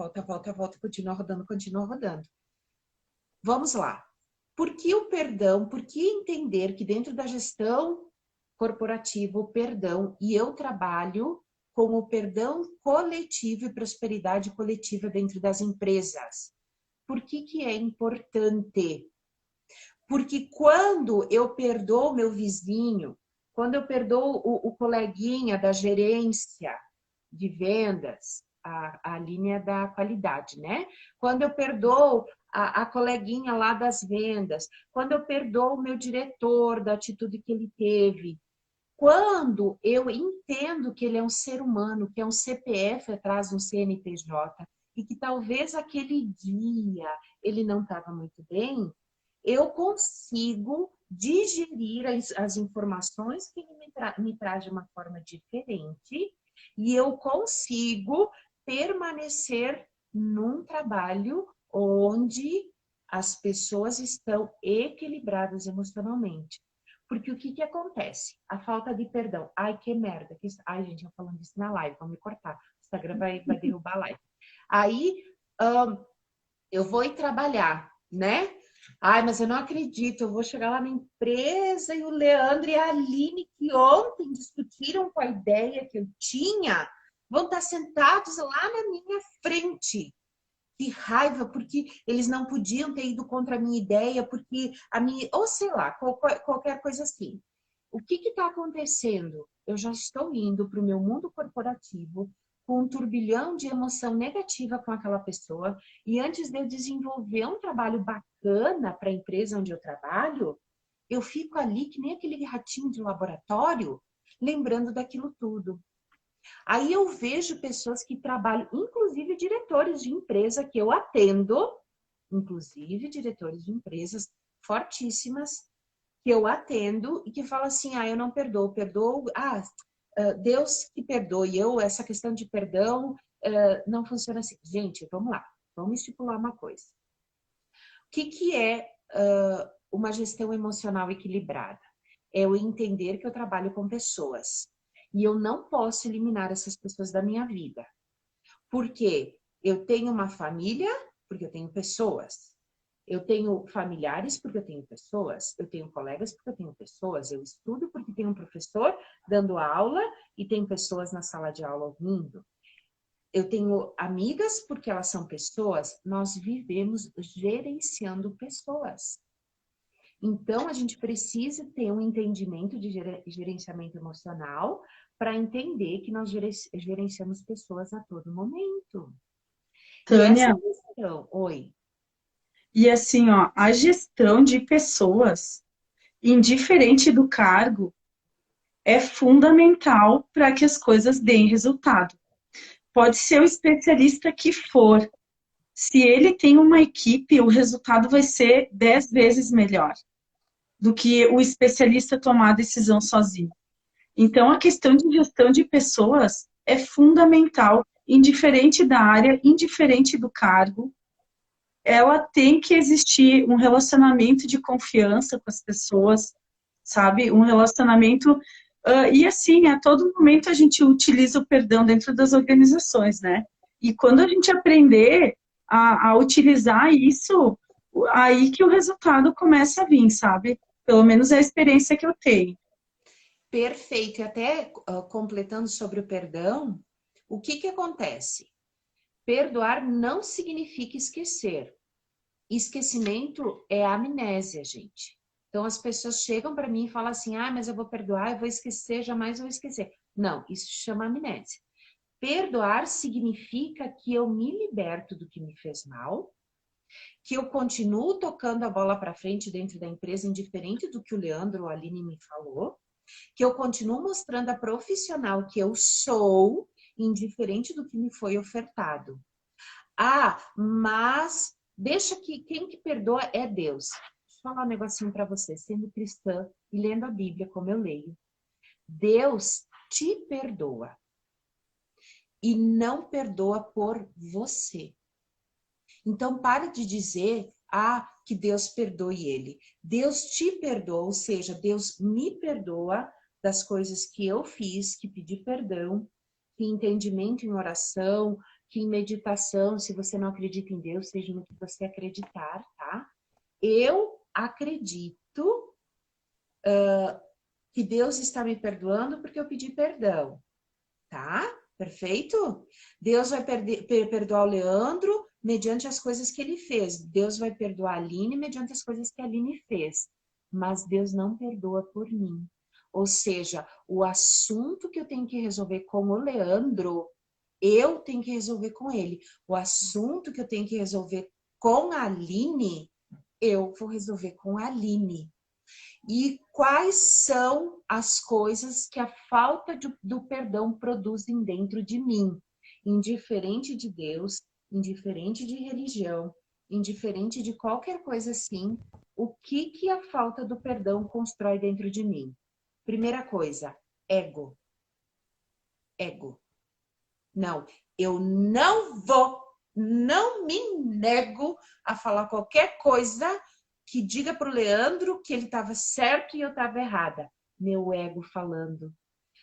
continua rodando. Vamos lá. Por que o perdão? Por que entender que dentro da gestão corporativa, o perdão, e eu trabalho com o perdão coletivo e prosperidade coletiva dentro das empresas? Por que que é importante? Porque quando eu perdoo meu vizinho, quando eu perdoo o coleguinha da gerência de vendas, a linha da qualidade, né? Quando eu perdoo a coleguinha lá das vendas, quando eu perdoo o meu diretor da atitude que ele teve, quando eu entendo que ele é um ser humano, que é um CPF atrás de um CNPJ, e que talvez aquele dia ele não estava muito bem, eu consigo digerir as informações que ele me traz de uma forma diferente e eu consigo permanecer num trabalho onde as pessoas estão equilibradas emocionalmente. Porque o que que acontece? A falta de perdão. Ai, que merda. Ai, gente, eu falando isso na live, vão me cortar. O Instagram vai derrubar a live. Aí, eu vou ir trabalhar, né? Ai, mas eu não acredito, eu vou chegar lá na empresa e o Leandro e a Aline, que ontem discutiram com a ideia que eu tinha, vão estar sentados lá na minha frente. Que raiva, porque eles não podiam ter ido contra a minha ideia, porque a minha... Ou sei lá, qualquer coisa assim. O que está acontecendo? Eu já estou indo para o meu mundo corporativo com um turbilhão de emoção negativa com aquela pessoa e antes de eu desenvolver um trabalho bacana para a empresa onde eu trabalho, eu fico ali que nem aquele ratinho de laboratório, lembrando daquilo tudo. Aí eu vejo pessoas que trabalham, inclusive diretores de empresa que eu atendo, inclusive diretores de empresas fortíssimas, que eu atendo e que falam assim, eu não perdoo, Deus que perdoe. Essa questão de perdão não funciona assim. Gente, vamos lá, vamos estipular uma coisa. O que é uma gestão emocional equilibrada? É eu entender que eu trabalho com pessoas e eu não posso eliminar essas pessoas da minha vida. Porque eu tenho uma família, porque eu tenho pessoas. Eu tenho familiares porque eu tenho pessoas, eu tenho colegas porque eu tenho pessoas, eu estudo porque tem um professor dando aula e tem pessoas na sala de aula ouvindo. Eu tenho amigas porque elas são pessoas, nós vivemos gerenciando pessoas. Então, a gente precisa ter um entendimento de gerenciamento emocional para entender que nós gerenciamos pessoas a todo momento. Tânia, E essa questão, oi. e assim, ó, a gestão de pessoas, indiferente do cargo, é fundamental para que as coisas deem resultado. Pode ser o especialista que for. Se ele tem uma equipe, o resultado vai ser 10 vezes melhor do que o especialista tomar a decisão sozinho. Então, a questão de gestão de pessoas é fundamental, indiferente da área, indiferente do cargo. Ela tem que existir um relacionamento de confiança com as pessoas, sabe? Um relacionamento. E assim, a todo momento a gente utiliza o perdão dentro das organizações, né? E quando a gente aprender a utilizar isso, aí que o resultado começa a vir, sabe? Pelo menos é a experiência que eu tenho. Perfeito. E até completando sobre o perdão, o que acontece? Perdoar não significa esquecer. Esquecimento é amnésia, gente. Então, as pessoas chegam para mim e falam assim, mas eu vou perdoar, eu vou esquecer, jamais vou esquecer. Não, isso chama amnésia. Perdoar significa que eu me liberto do que me fez mal, que eu continuo tocando a bola para frente dentro da empresa, indiferente do que o Leandro ou a Aline me falou, que eu continuo mostrando a profissional que eu sou, indiferente do que me foi ofertado. Mas deixa que quem que perdoa é Deus. Deixa eu falar um negocinho para você, sendo cristã e lendo a Bíblia como eu leio. Deus te perdoa e não perdoa por você. Então, pare de dizer, que Deus perdoe ele. Deus te perdoa, ou seja, Deus me perdoa das coisas que eu fiz, que pedi perdão, que entendimento em oração, que em meditação, se você não acredita em Deus, seja no que você acreditar, tá? Eu acredito que Deus está me perdoando porque eu pedi perdão, tá? Perfeito? Deus vai perdoar o Leandro mediante as coisas que ele fez. Deus vai perdoar a Aline mediante as coisas que a Aline fez. Mas Deus não perdoa por mim. Ou seja, o assunto que eu tenho que resolver com o Leandro, eu tenho que resolver com ele. O assunto que eu tenho que resolver com a Aline, eu vou resolver com a Aline. E quais são as coisas que a falta do perdão produzem dentro de mim? Indiferente de Deus, indiferente de religião, indiferente de qualquer coisa assim, o que a falta do perdão constrói dentro de mim? Primeira coisa, ego. Ego. Não, eu não me nego a falar qualquer coisa que diga para o Leandro que ele estava certo e eu estava errada. Meu ego falando.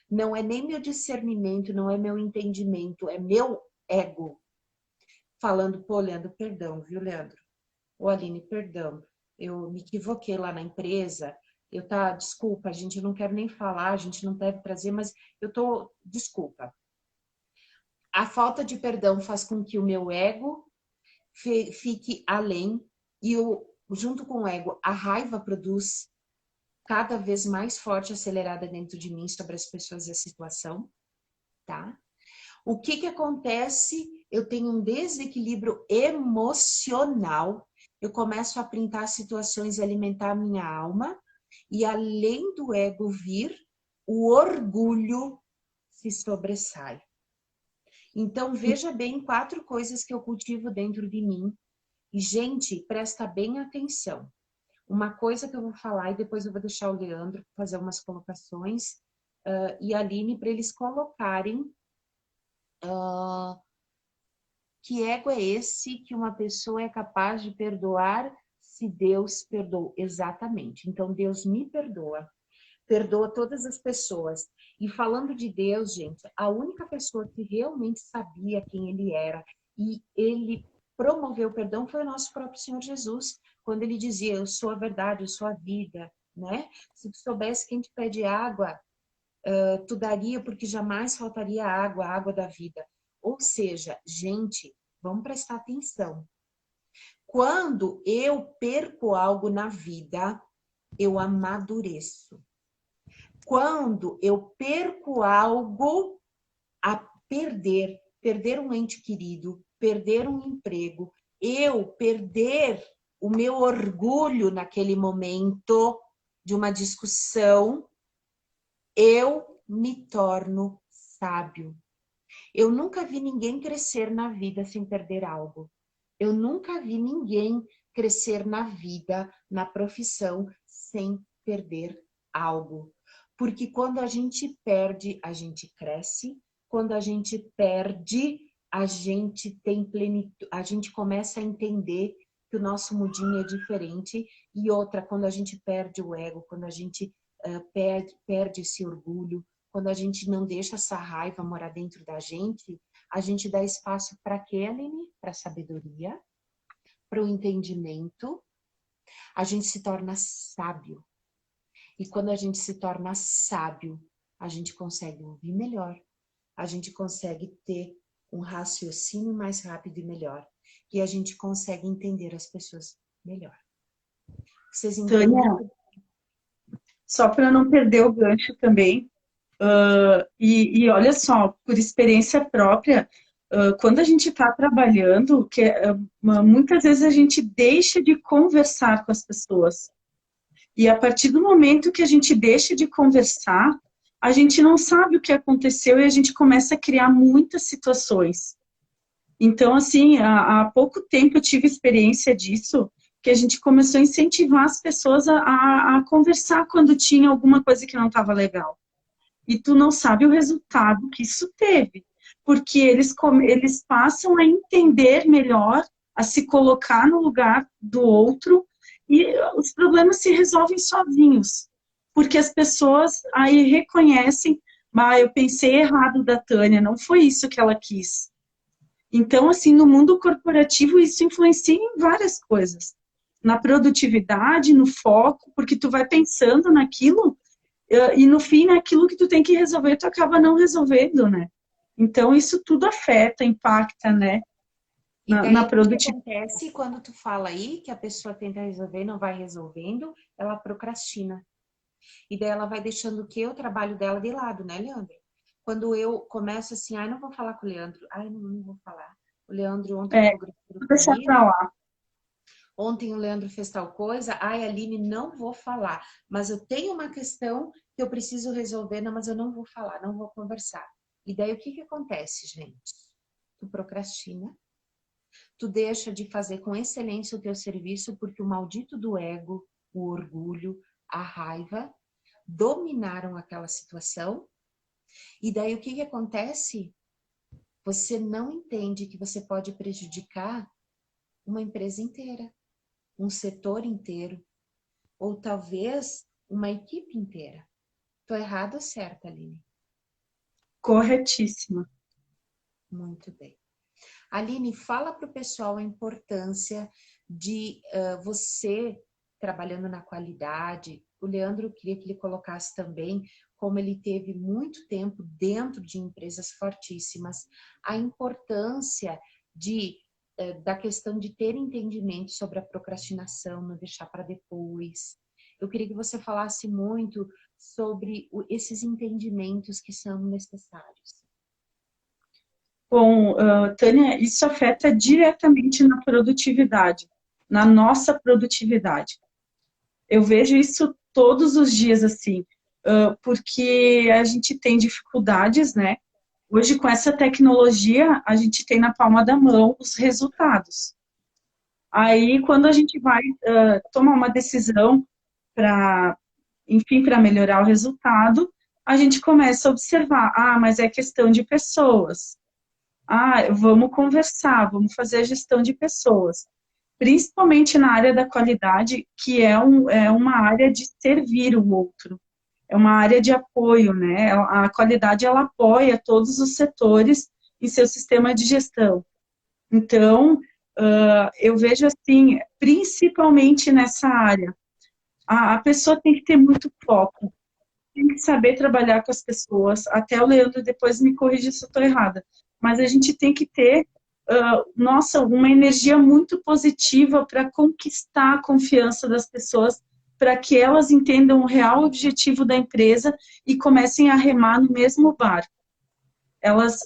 Não é nem meu discernimento, não é meu entendimento, é meu ego falando, pô, Leandro, perdão, viu, Leandro? Ô, Aline, perdão, eu me equivoquei lá na empresa, desculpa, a gente não quer nem falar, a gente não deve trazer, mas desculpa. A falta de perdão faz com que o meu ego fique além e junto com o ego, a raiva produz cada vez mais forte, acelerada dentro de mim sobre as pessoas e a situação, tá? O que acontece? Eu tenho um desequilíbrio emocional, eu começo a printar situações e alimentar a minha alma, e além do ego vir, o orgulho se sobressai. Então, veja bem 4 coisas que eu cultivo dentro de mim. E, gente, presta bem atenção. Uma coisa que eu vou falar e depois eu vou deixar o Leandro fazer umas colocações e a Aline para eles colocarem que ego é esse que uma pessoa é capaz de perdoar se Deus perdoou. Exatamente. Então, Deus me perdoa. Perdoa todas as pessoas. E falando de Deus, gente, a única pessoa que realmente sabia quem ele era e ele promoveu o perdão foi o nosso próprio Senhor Jesus. quando ele dizia, eu sou a verdade, eu sou a vida, né? Se tu soubesse quem te pede água, tu daria porque jamais faltaria água, a água da vida. Ou seja, gente, vamos prestar atenção. Quando eu perco algo na vida, eu amadureço. Quando eu perco algo, a perder um ente querido, perder um emprego, eu perder o meu orgulho naquele momento de uma discussão, eu me torno sábio. Eu nunca vi ninguém crescer na vida sem perder algo. Eu nunca vi ninguém crescer na vida, na profissão, sem perder algo. Porque quando a gente perde, a gente cresce. Quando a gente perde, a gente tem plenitude, a gente começa a entender que o nosso mundinho é diferente. E outra, quando a gente perde o ego, quando a gente perde esse orgulho, quando a gente não deixa essa raiva morar dentro da gente, a gente dá espaço para quê, Aline? Para a sabedoria, para o entendimento. A gente se torna sábio. E quando a gente se torna sábio, a gente consegue ouvir melhor. A gente consegue ter um raciocínio mais rápido e melhor. E a gente consegue entender as pessoas melhor. Vocês entendem? Tânia, só para não perder o gancho também, e olha só, por experiência própria, quando a gente está trabalhando, muitas vezes a gente deixa de conversar com as pessoas. E a partir do momento que a gente deixa de conversar, a gente não sabe o que aconteceu e a gente começa a criar muitas situações. Então, assim, há pouco tempo eu tive experiência disso, que a gente começou a incentivar as pessoas a conversar quando tinha alguma coisa que não estava legal. E tu não sabe o resultado que isso teve, porque eles passam a entender melhor, a se colocar no lugar do outro, e os problemas se resolvem sozinhos, porque as pessoas aí reconhecem, eu pensei errado da Tânia, não foi isso que ela quis. Então, assim, no mundo corporativo, isso influencia em várias coisas. Na produtividade, no foco, porque tu vai pensando naquilo, e no fim, naquilo que tu tem que resolver, tu acaba não resolvendo, né? Então, isso tudo afeta, impacta, né? Na produtividade. O que acontece quando tu fala aí que a pessoa tenta resolver, não vai resolvendo, ela procrastina. E daí ela vai deixando o que? O trabalho dela de lado, né, Leandro? Quando eu começo assim, não vou falar com o Leandro. Não vou falar. O Leandro ontem... Vou deixar pra lá. Ontem o Leandro fez tal coisa, Aline, não vou falar. Mas eu tenho uma questão que eu preciso resolver, mas eu não vou falar, não vou conversar. E daí o que acontece, gente? Tu procrastina, tu deixa de fazer com excelência o teu serviço porque o maldito do ego, o orgulho, a raiva dominaram aquela situação. E daí o que acontece? Você não entende que você pode prejudicar uma empresa inteira, um setor inteiro, ou talvez uma equipe inteira. Estou errada ou certa, Aline? Corretíssima. Muito bem. Aline, fala para o pessoal a importância de você trabalhando na qualidade. O Leandro queria que ele colocasse também, como ele teve muito tempo dentro de empresas fortíssimas, a importância da questão de ter entendimento sobre a procrastinação, não deixar para depois. Eu queria que você falasse muito sobre esses entendimentos que são necessários. Bom, Tânia, isso afeta diretamente na produtividade, na nossa produtividade. Eu vejo isso todos os dias, assim, porque a gente tem dificuldades, né? Hoje, com essa tecnologia, a gente tem na palma da mão os resultados. Aí, quando a gente vai tomar uma decisão para melhorar o resultado, a gente começa a observar, mas é questão de pessoas. Vamos conversar, vamos fazer a gestão de pessoas. Principalmente na área da qualidade, que é uma área de servir o outro. É uma área de apoio, né? A qualidade, ela apoia todos os setores em seu sistema de gestão. Então, Eu vejo assim, principalmente nessa área, a pessoa tem que ter muito foco, tem que saber trabalhar com as pessoas. Até o Leandro depois me corrige se eu estou errada. Mas a gente tem que ter, nossa, uma energia muito positiva para conquistar a confiança das pessoas, para que elas entendam o real objetivo da empresa e comecem a remar no mesmo barco. Elas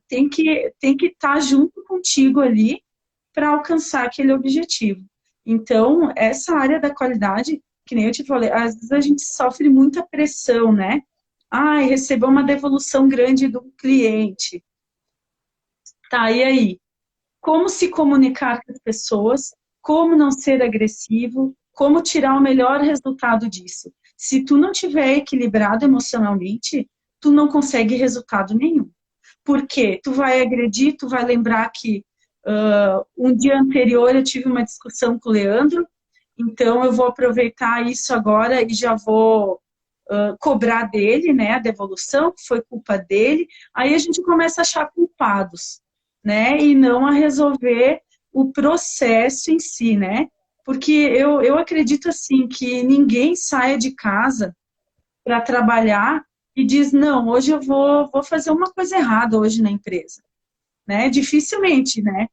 têm que estar junto contigo ali para alcançar aquele objetivo. Então, essa área da qualidade, que nem eu te falei, às vezes a gente sofre muita pressão, né? Ai, recebeu uma devolução grande do cliente. Tá, e aí? Como se comunicar com as pessoas? Como não ser agressivo? Como tirar o melhor resultado disso? Se tu não tiver equilibrado emocionalmente, tu não consegue resultado nenhum. Por quê? Tu vai agredir, tu vai lembrar que um dia anterior eu tive uma discussão com o Leandro, então eu vou aproveitar isso agora e já vou cobrar dele, né, a devolução, que foi culpa dele. Aí a gente começa a achar culpados, né, e não a resolver o processo em si, né, porque eu acredito assim que ninguém saia de casa para trabalhar e diz, não, hoje eu vou fazer uma coisa errada hoje na empresa, né, dificilmente, né,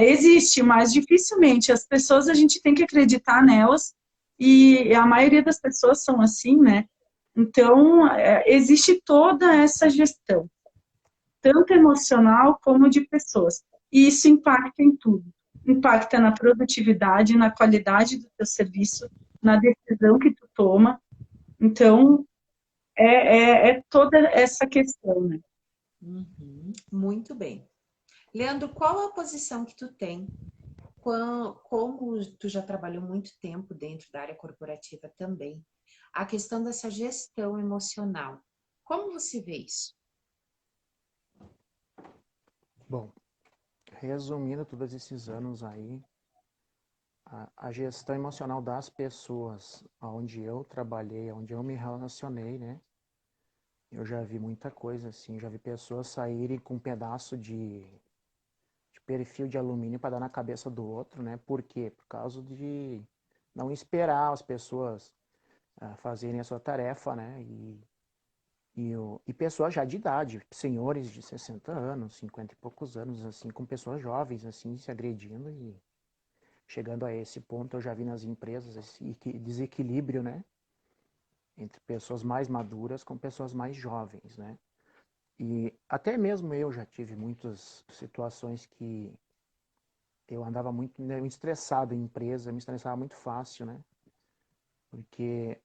existe, mas dificilmente, as pessoas a gente tem que acreditar nelas, e a maioria das pessoas são assim, né, então existe toda essa gestão, tanto emocional como de pessoas, e isso impacta em tudo, impacta na produtividade, na qualidade do teu serviço, na decisão que tu toma, então é toda essa questão, né. Uhum, muito bem. Leandro, qual a posição que tu tem? Como tu já trabalhou muito tempo dentro da área corporativa também, a questão dessa gestão emocional, como você vê isso? Bom, resumindo todos esses anos aí, a gestão emocional das pessoas, onde eu trabalhei, onde eu me relacionei, né? Eu já vi muita coisa assim, já vi pessoas saírem com um pedaço de perfil de alumínio para dar na cabeça do outro, né? Por quê? Por causa de não esperar as pessoas fazerem a sua tarefa, né? E pessoas já de idade, senhores de 60 anos, 50 e poucos anos, assim, com pessoas jovens, assim, se agredindo e chegando a esse ponto, eu já vi nas empresas esse desequilíbrio, né? Entre pessoas mais maduras com pessoas mais jovens, né? E até mesmo eu já tive muitas situações que eu andava muito, né, estressado em empresa, me estressava muito fácil, né? Porque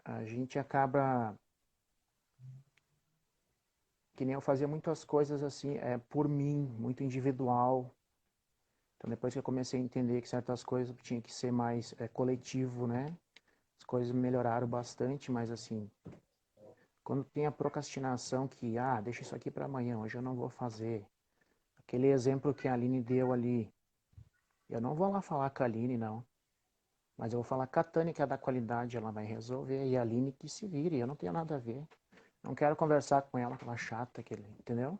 a gente acaba, que nem eu fazia muitas coisas assim, por mim, muito individual. Então depois que eu comecei a entender que certas coisas tinha que ser mais coletivo, né? As coisas melhoraram bastante, mas assim, quando tem a procrastinação que, deixa isso aqui para amanhã, hoje eu não vou fazer. Aquele exemplo que a Aline deu ali, eu não vou lá falar com a Aline, não. Mas eu vou falar com a Tânia, que é da qualidade, ela vai resolver. E a Aline que se vire, eu não tenho nada a ver. Não quero conversar com ela, aquela chata, entendeu?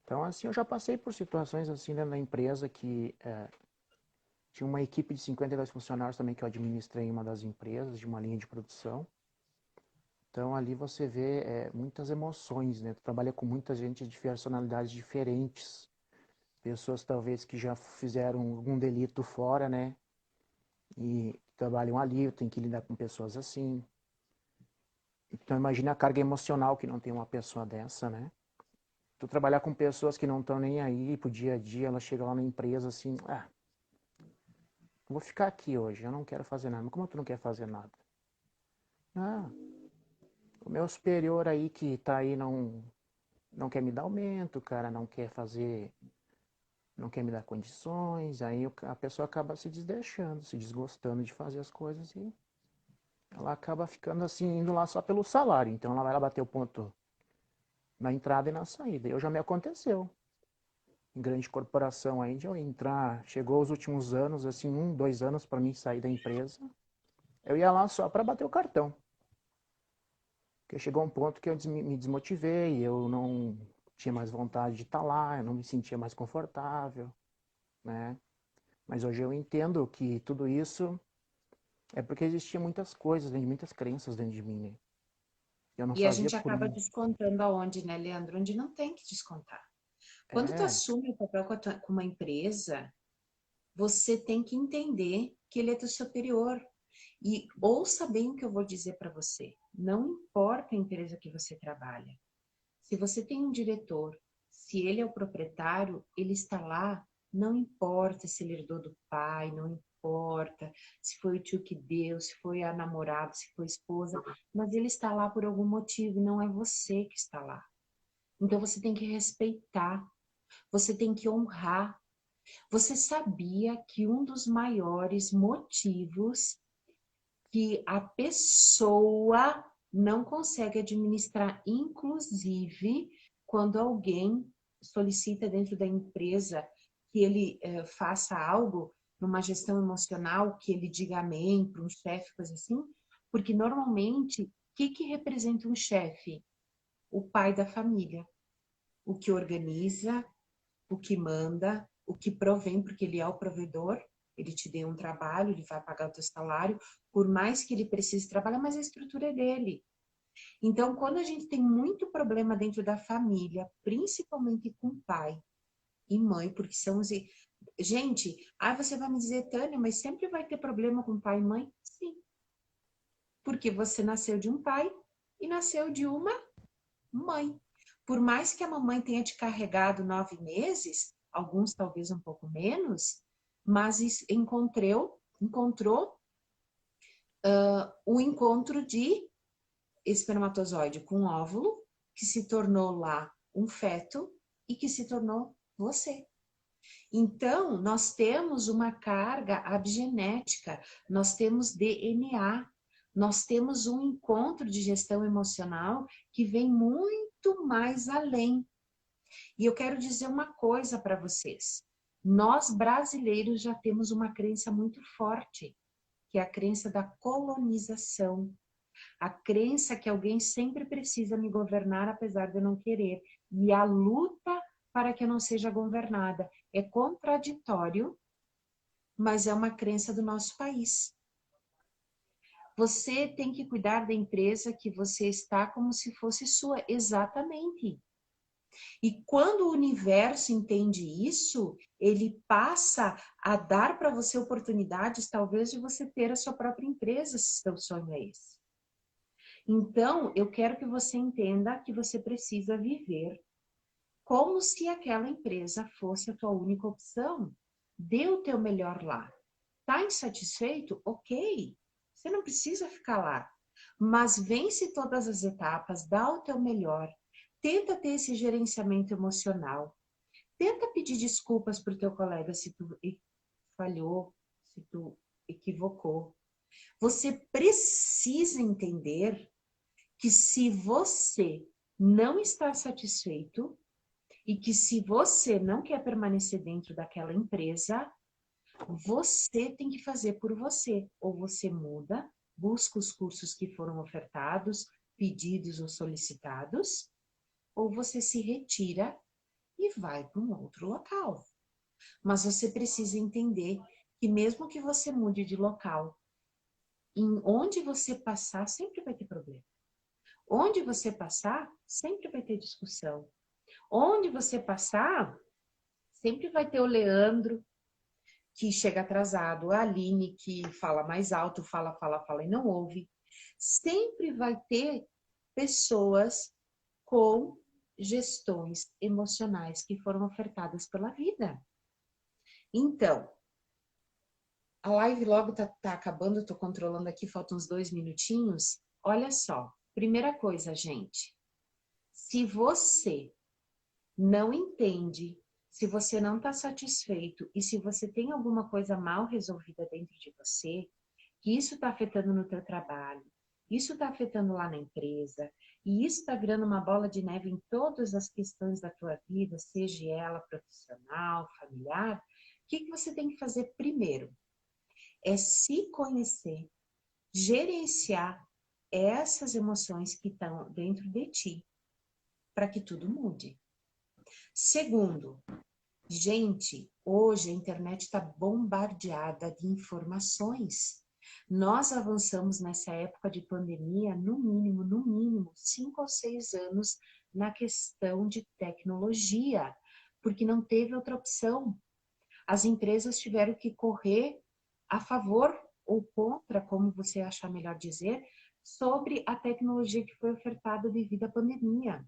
Então, assim, eu já passei por situações assim dentro da empresa que tinha uma equipe de 52 funcionários também que eu administrei em uma das empresas, de uma linha de produção. Então, ali você vê muitas emoções, né? Tu trabalha com muita gente de personalidades diferentes. Pessoas, talvez, que já fizeram algum delito fora, né? E trabalham ali, tem que lidar com pessoas assim. Então imagina a carga emocional que não tem uma pessoa dessa, né? Tu trabalhar com pessoas que não estão nem aí pro dia a dia, ela chega lá na empresa assim, vou ficar aqui hoje, eu não quero fazer nada. Mas como tu não quer fazer nada? Ah, o meu superior aí que tá aí não quer me dar aumento, cara, não quer fazer, não quer me dar condições, aí a pessoa acaba se desdeixando, se desgostando de fazer as coisas e ela acaba ficando assim, indo lá só pelo salário. Então ela vai lá bater o ponto na entrada e na saída. Eu já me aconteceu. Em grande corporação aí, de eu entrar, chegou os últimos anos, assim, 2 anos para mim sair da empresa. Eu ia lá só para bater o cartão. Porque chegou um ponto que eu me desmotivei, eu não tinha mais vontade de estar lá, eu não me sentia mais confortável, né? Mas hoje eu entendo que tudo isso é porque existia muitas coisas, muitas crenças dentro de mim, né? Eu não E a fazia gente por acaba mim. descontando aonde, né, Leandro? Onde não tem que descontar. Quando tu É, assume o papel com uma empresa, você tem que entender que ele é teu superior. E ouça bem o que eu vou dizer para você. Não importa a empresa que você trabalha. Se você tem um diretor, se ele é o proprietário, ele está lá, não importa se ele herdou do pai, não importa se foi o tio que deu, se foi a namorada, se foi a esposa, mas ele está lá por algum motivo e não é você que está lá. Então você tem que respeitar, você tem que honrar. Você sabia que um dos maiores motivos que a pessoa não consegue administrar, inclusive quando alguém solicita dentro da empresa que ele faça algo numa gestão emocional, que ele diga amém para um chefe, coisa assim, porque normalmente, o que representa um chefe? O pai da família, o que organiza, o que manda, o que provém, porque ele é o provedor, ele te deu um trabalho, ele vai pagar o teu salário, por mais que ele precise trabalhar, mas a estrutura é dele. Então, quando a gente tem muito problema dentro da família, principalmente com pai e mãe, porque são os... Gente, você vai me dizer, Tânia, mas sempre vai ter problema com pai e mãe? Sim, porque você nasceu de um pai e nasceu de uma mãe. Por mais que a mamãe tenha te carregado 9 meses, alguns talvez um pouco menos, mas encontrou o encontro de espermatozoide com óvulo, que se tornou lá um feto e que se tornou você. Então, nós temos uma carga abgenética, nós temos DNA, nós temos um encontro de gestão emocional que vem muito mais além. E eu quero dizer uma coisa para vocês. Nós brasileiros já temos uma crença muito forte, que é a crença da colonização. A crença que alguém sempre precisa me governar apesar de eu não querer. E a luta para que eu não seja governada. É contraditório, mas é uma crença do nosso país. Você tem que cuidar da empresa que você está como se fosse sua. Exatamente. E quando o universo entende isso, ele passa a dar para você oportunidades, talvez, de você ter a sua própria empresa, se seu sonho é esse. Então, eu quero que você entenda que você precisa viver como se aquela empresa fosse a tua única opção. Dê o teu melhor lá. Tá insatisfeito? Ok. Você não precisa ficar lá. Mas vence todas as etapas, dá o teu melhor. Tenta ter esse gerenciamento emocional. Tenta pedir desculpas para o teu colega se tu falhou, se tu equivocou. Você precisa entender que se você não está satisfeito e que se você não quer permanecer dentro daquela empresa, você tem que fazer por você. Ou você muda, busca os cursos que foram ofertados, pedidos ou solicitados, ou você se retira e vai para um outro local. Mas você precisa entender que mesmo que você mude de local, em onde você passar, sempre vai ter problema. Onde você passar, sempre vai ter discussão. Onde você passar, sempre vai ter o Leandro, que chega atrasado, a Aline, que fala mais alto, fala e não ouve. Sempre vai ter pessoas com gestões emocionais que foram ofertadas pela vida. Então, a live logo tá acabando, eu tô controlando aqui, faltam uns 2 minutinhos. Olha só, primeira coisa, gente, se você não entende, se você não está satisfeito e se você tem alguma coisa mal resolvida dentro de você, que isso está afetando no teu trabalho, isso está afetando lá na empresa, e isso está virando uma bola de neve em todas as questões da tua vida, seja ela profissional, familiar, o que você tem que fazer primeiro? É se conhecer, gerenciar essas emoções que estão dentro de ti, para que tudo mude. Segundo, Gente, hoje a internet está bombardeada de informações. Nós avançamos nessa época de pandemia, no mínimo, 5 ou 6 anos na questão de tecnologia, porque não teve outra opção. As empresas tiveram que correr a favor ou contra, como você achar melhor dizer, sobre a tecnologia que foi ofertada devido à pandemia.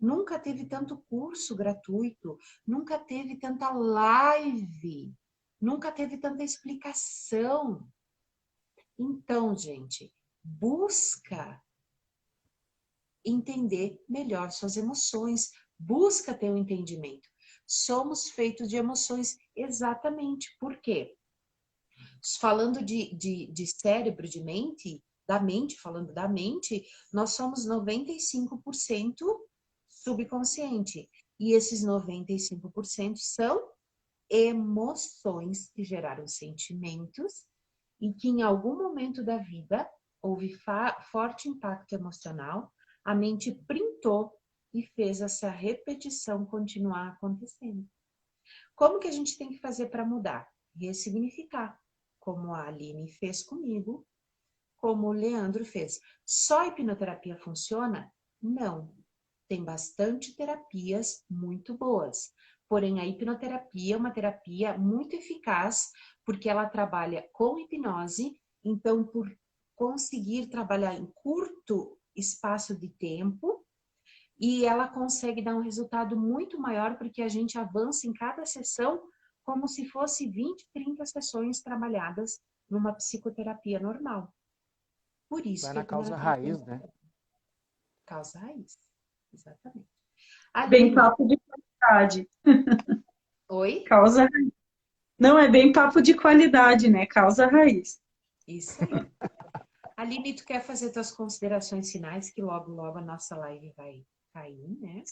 Nunca teve tanto curso gratuito, nunca teve tanta live, nunca teve tanta explicação. Então, gente, busca entender melhor suas emoções, busca ter um entendimento. Somos feitos de emoções, exatamente. Por quê? Falando de cérebro, de mente, da mente, falando da mente, nós somos 95% subconsciente. E esses 95% são emoções que geraram sentimentos e que em algum momento da vida houve forte impacto emocional, a mente printou e fez essa repetição continuar acontecendo. Como que a gente tem que fazer para mudar? Ressignificar, como a Aline fez comigo, como o Leandro fez. Só a hipnoterapia funciona? Não. Tem bastante terapias muito boas. Porém, a hipnoterapia é uma terapia muito eficaz, porque ela trabalha com hipnose, então, por conseguir trabalhar em curto espaço de tempo, e ela consegue dar um resultado muito maior, porque a gente avança em cada sessão como se fosse 20, 30 sessões trabalhadas numa psicoterapia normal. Por isso Vai que a na causa hipnoterapia raiz, né? causa raiz. Exatamente. Bem Aline, papo de qualidade. oi? Causa raiz. Não é bem papo de qualidade, né? Causa raiz. Isso aí. Aline, tu quer fazer tuas considerações finais, que logo a nossa live vai cair, né?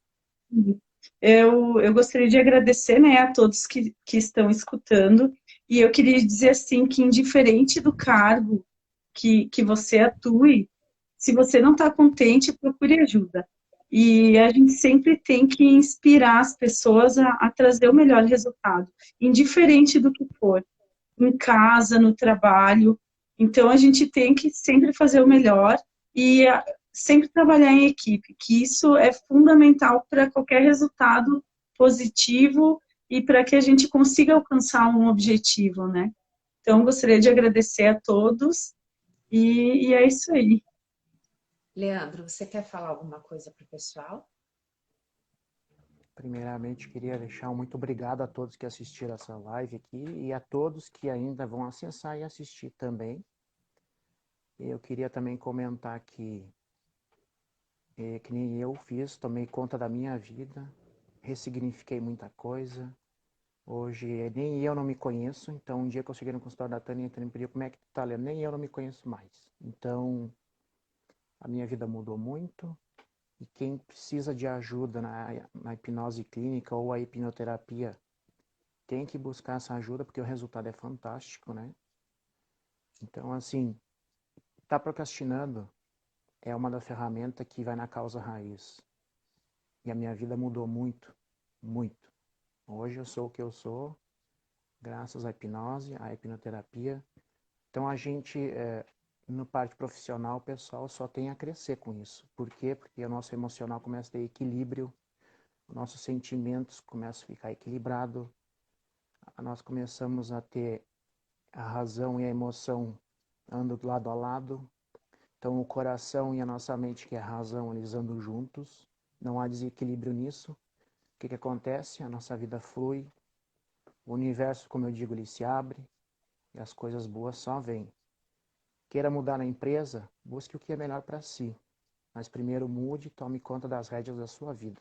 Eu gostaria de agradecer, né, a todos que estão escutando, e eu queria dizer assim que indiferente do cargo que você atue, se você não está contente, procure ajuda. E a gente sempre tem que inspirar as pessoas a trazer o melhor resultado, indiferente do que for, em casa, no trabalho. Então, a gente tem que sempre fazer o melhor e sempre trabalhar em equipe, que isso é fundamental para qualquer resultado positivo e para que a gente consiga alcançar um objetivo, né? Então, gostaria de agradecer a todos e é isso aí. Leandro, você quer falar alguma coisa para o pessoal? Primeiramente, queria deixar um muito obrigado a todos que assistiram essa live aqui e a todos que ainda vão acessar e assistir também. Eu queria também comentar que nem eu fiz, tomei conta da minha vida, ressignifiquei muita coisa. Hoje nem eu não me conheço, então um dia que eu cheguei no consultório da Tânia, me pediu como é que tu tá, Leandro? Nem eu não me conheço mais. Então, a minha vida mudou muito. E quem precisa de ajuda na hipnose clínica ou a hipnoterapia tem que buscar essa ajuda, porque o resultado é fantástico, né? Então, assim, tá procrastinando é uma das ferramentas que vai na causa raiz. E a minha vida mudou muito, muito. Hoje eu sou o que eu sou, graças à hipnose, à hipnoterapia. Então, a gente, no parte profissional, o pessoal só tem a crescer com isso. Por quê? Porque o nosso emocional começa a ter equilíbrio, nossos sentimentos começam a ficar equilibrados, nós começamos a ter a razão e a emoção andam lado a lado, então o coração e a nossa mente, que é a razão, eles andam juntos, não há desequilíbrio nisso. O que acontece? A nossa vida flui, o universo, como eu digo, ele se abre e as coisas boas só vêm. Queira mudar na empresa, busque o que é melhor para si, mas primeiro mude e tome conta das rédeas da sua vida.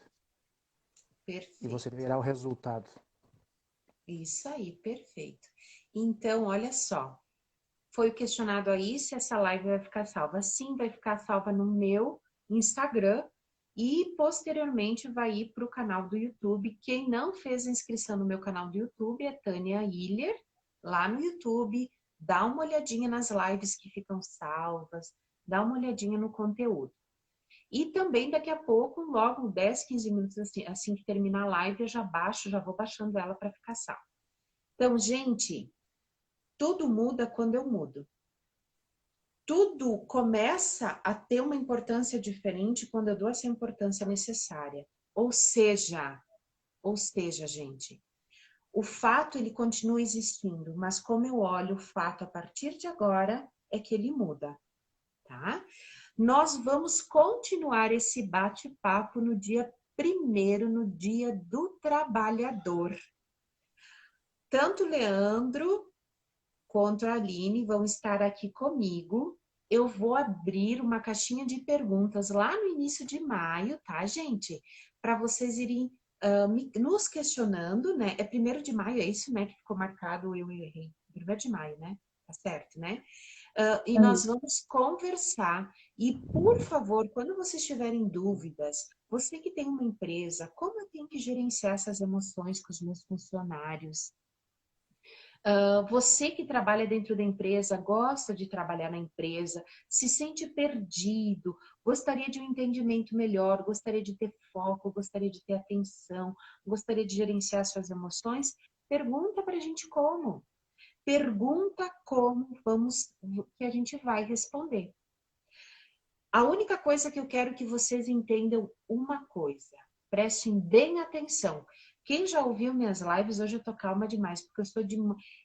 E você Perfeito. verá o resultado. Isso aí, perfeito. Então, olha só. Foi questionado aí se essa live vai ficar salva. Sim, vai ficar salva no meu Instagram e posteriormente vai ir para o canal do YouTube. Quem não fez inscrição no meu canal do YouTube é Tânia Hiller, lá no YouTube. Dá uma olhadinha nas lives que ficam salvas, dá uma olhadinha no conteúdo. E também daqui a pouco, logo 10, 15 minutos assim que terminar a live, eu já vou baixando ela para ficar salva. Então, gente, tudo muda quando eu mudo. Tudo começa a ter uma importância diferente quando eu dou essa importância necessária. Ou seja, gente, o fato ele continua existindo, mas como eu olho o fato a partir de agora é que ele muda, tá? Nós vamos continuar esse bate-papo no dia 1º, no Dia do Trabalhador. Tanto o Leandro quanto a Aline vão estar aqui comigo. Eu vou abrir uma caixinha de perguntas lá no início de maio, tá, gente? Para vocês irem nos questionando, né? É 1º de maio, é isso, né? Que ficou marcado, eu errei. 1º de maio, né? Tá certo, né? E nós vamos conversar. E, por favor, quando vocês tiverem dúvidas, você que tem uma empresa, como eu tenho que gerenciar essas emoções com os meus funcionários? Você que trabalha dentro da empresa, gosta de trabalhar na empresa, se sente perdido, gostaria de um entendimento melhor, gostaria de ter foco, gostaria de ter atenção, gostaria de gerenciar suas emoções, pergunta para a gente como. Pergunta como que a gente vai responder. A única coisa que eu quero que vocês entendam uma coisa, prestem bem atenção. Quem já ouviu minhas lives, hoje eu tô calma demais, porque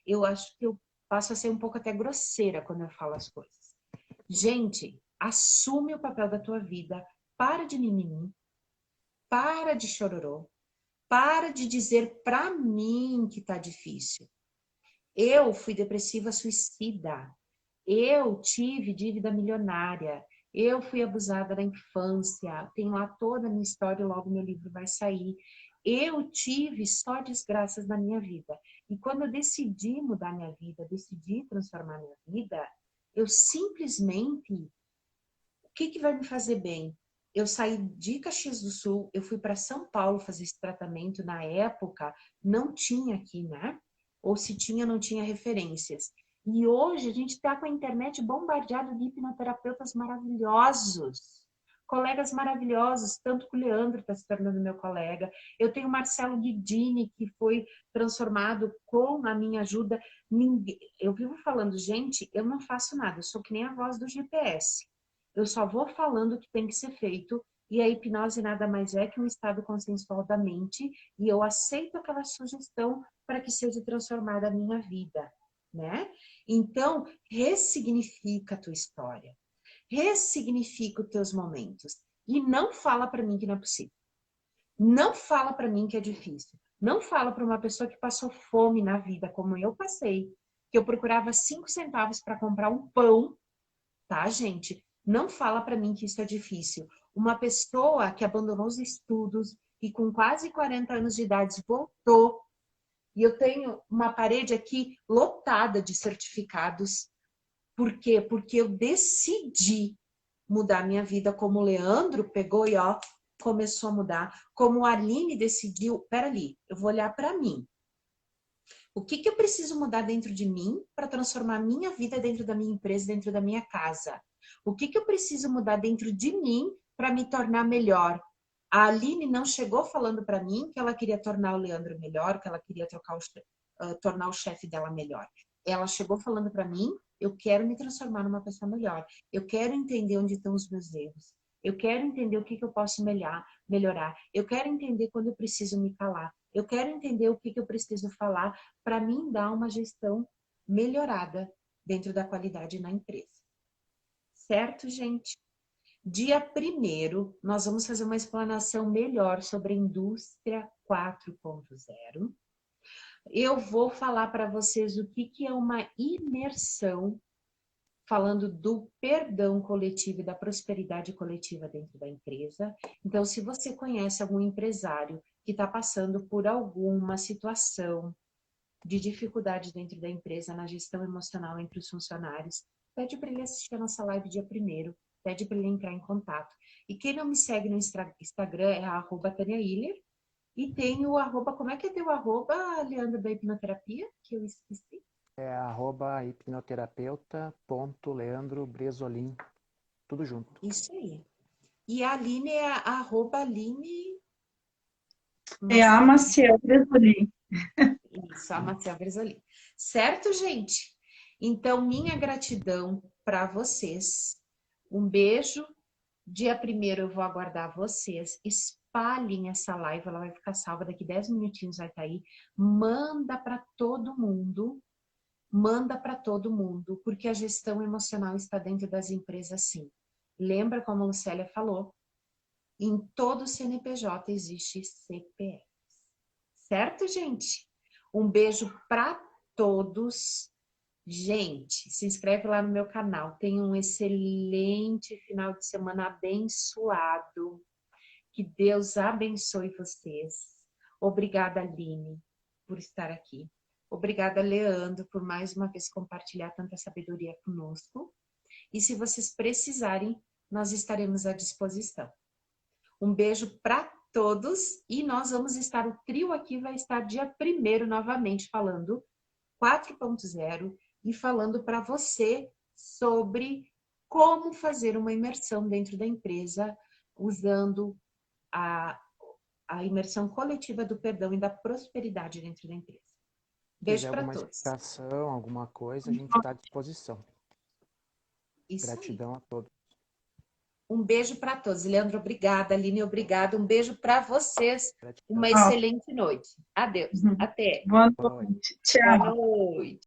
eu acho que eu passo a ser um pouco até grosseira quando eu falo as coisas. Gente, assume o papel da tua vida, para de mimimi, para de chororô, para de dizer pra mim que tá difícil. Eu fui depressiva suicida, eu tive dívida milionária, eu fui abusada na infância, tem lá toda a minha história, logo meu livro vai sair. Eu tive só desgraças na minha vida. E quando eu decidi mudar minha vida, decidi transformar minha vida, eu simplesmente, o que vai me fazer bem? Eu saí de Caxias do Sul, eu fui para São Paulo fazer esse tratamento. Na época, não tinha aqui, né? Ou se tinha, não tinha referências. E hoje a gente está com a internet bombardeada de hipnoterapeutas maravilhosos, colegas maravilhosos, tanto que o Leandro está se tornando meu colega. Eu tenho o Marcelo Guidini, que foi transformado com a minha ajuda. Eu vivo falando, gente, eu não faço nada, eu sou que nem a voz do GPS. Eu só vou falando o que tem que ser feito, e a hipnose nada mais é que um estado consensual da mente, e eu aceito aquela sugestão para que seja transformada a minha vida, né? Então, ressignifica a tua história. Ressignifica os teus momentos. E não fala para mim que não é possível. Não fala para mim que é difícil. Não fala para uma pessoa que passou fome na vida, como eu passei, que eu procurava 5 centavos para comprar um pão, tá, gente? Não fala para mim que isso é difícil. Uma pessoa que abandonou os estudos e com quase 40 anos de idade voltou. E eu tenho uma parede aqui lotada de certificados. Por quê? Porque eu decidi mudar minha vida, como o Leandro pegou e ó, começou a mudar. Como a Aline decidiu, peraí, eu vou olhar para mim. O que eu preciso mudar dentro de mim para transformar minha vida dentro da minha empresa, dentro da minha casa? O que eu preciso mudar dentro de mim para me tornar melhor? A Aline não chegou falando para mim que ela queria tornar o Leandro melhor, que ela queria tornar o chefe dela melhor. Ela chegou falando para mim, eu quero me transformar numa pessoa melhor. Eu quero entender onde estão os meus erros. Eu quero entender o que eu posso melhorar. Eu quero entender quando eu preciso me calar. Eu quero entender o que eu preciso falar para mim dar uma gestão melhorada dentro da qualidade na empresa. Certo, gente? Dia 1º, nós vamos fazer uma explanação melhor sobre a indústria 4.0. Eu vou falar para vocês o que é uma imersão, falando do perdão coletivo e da prosperidade coletiva dentro da empresa. Então, se você conhece algum empresário que está passando por alguma situação de dificuldade dentro da empresa, na gestão emocional entre os funcionários, pede para ele assistir a nossa live dia 1º, pede para ele entrar em contato. E quem não me segue no Instagram é a @TâniaHiller, e tem o arroba, como é que é teu arroba, Leandro, da hipnoterapia? Que eu esqueci. É @hipnoterapeuta.leandrobresolim. Tudo junto. Isso aí. E a Aline é @Aline. É a Maciel Bresolim. Isso, a Maciel Bresolim. Certo, gente? Então, minha gratidão para vocês. Um beijo. Dia 1º eu vou aguardar vocês. Espalhem essa live, ela vai ficar salva daqui 10 minutinhos, vai estar aí. Manda para todo mundo. Manda para todo mundo, porque a gestão emocional está dentro das empresas, sim. Lembra como a Lucélia falou? Em todo CNPJ existe CPF. Certo, gente? Um beijo para todos. Gente, se inscreve lá no meu canal. Tenha um excelente final de semana abençoado. Que Deus abençoe vocês. Obrigada, Aline, por estar aqui. Obrigada, Leandro, por mais uma vez compartilhar tanta sabedoria conosco. E se vocês precisarem, nós estaremos à disposição. Um beijo para todos e nós vamos estar, o trio aqui vai estar dia 1º novamente falando 4.0 e falando para você sobre como fazer uma imersão dentro da empresa usando a imersão coletiva do perdão e da prosperidade dentro da empresa. Beijo para alguma todos. explicação, alguma coisa, a gente está à disposição. Isso aí. Gratidão a todos. Um beijo para todos. Leandro, obrigada. Aline, obrigada. Um beijo para vocês. Gratidão. Uma excelente noite. Adeus. Até. Boa Boa noite. noite. Tchau. Boa noite.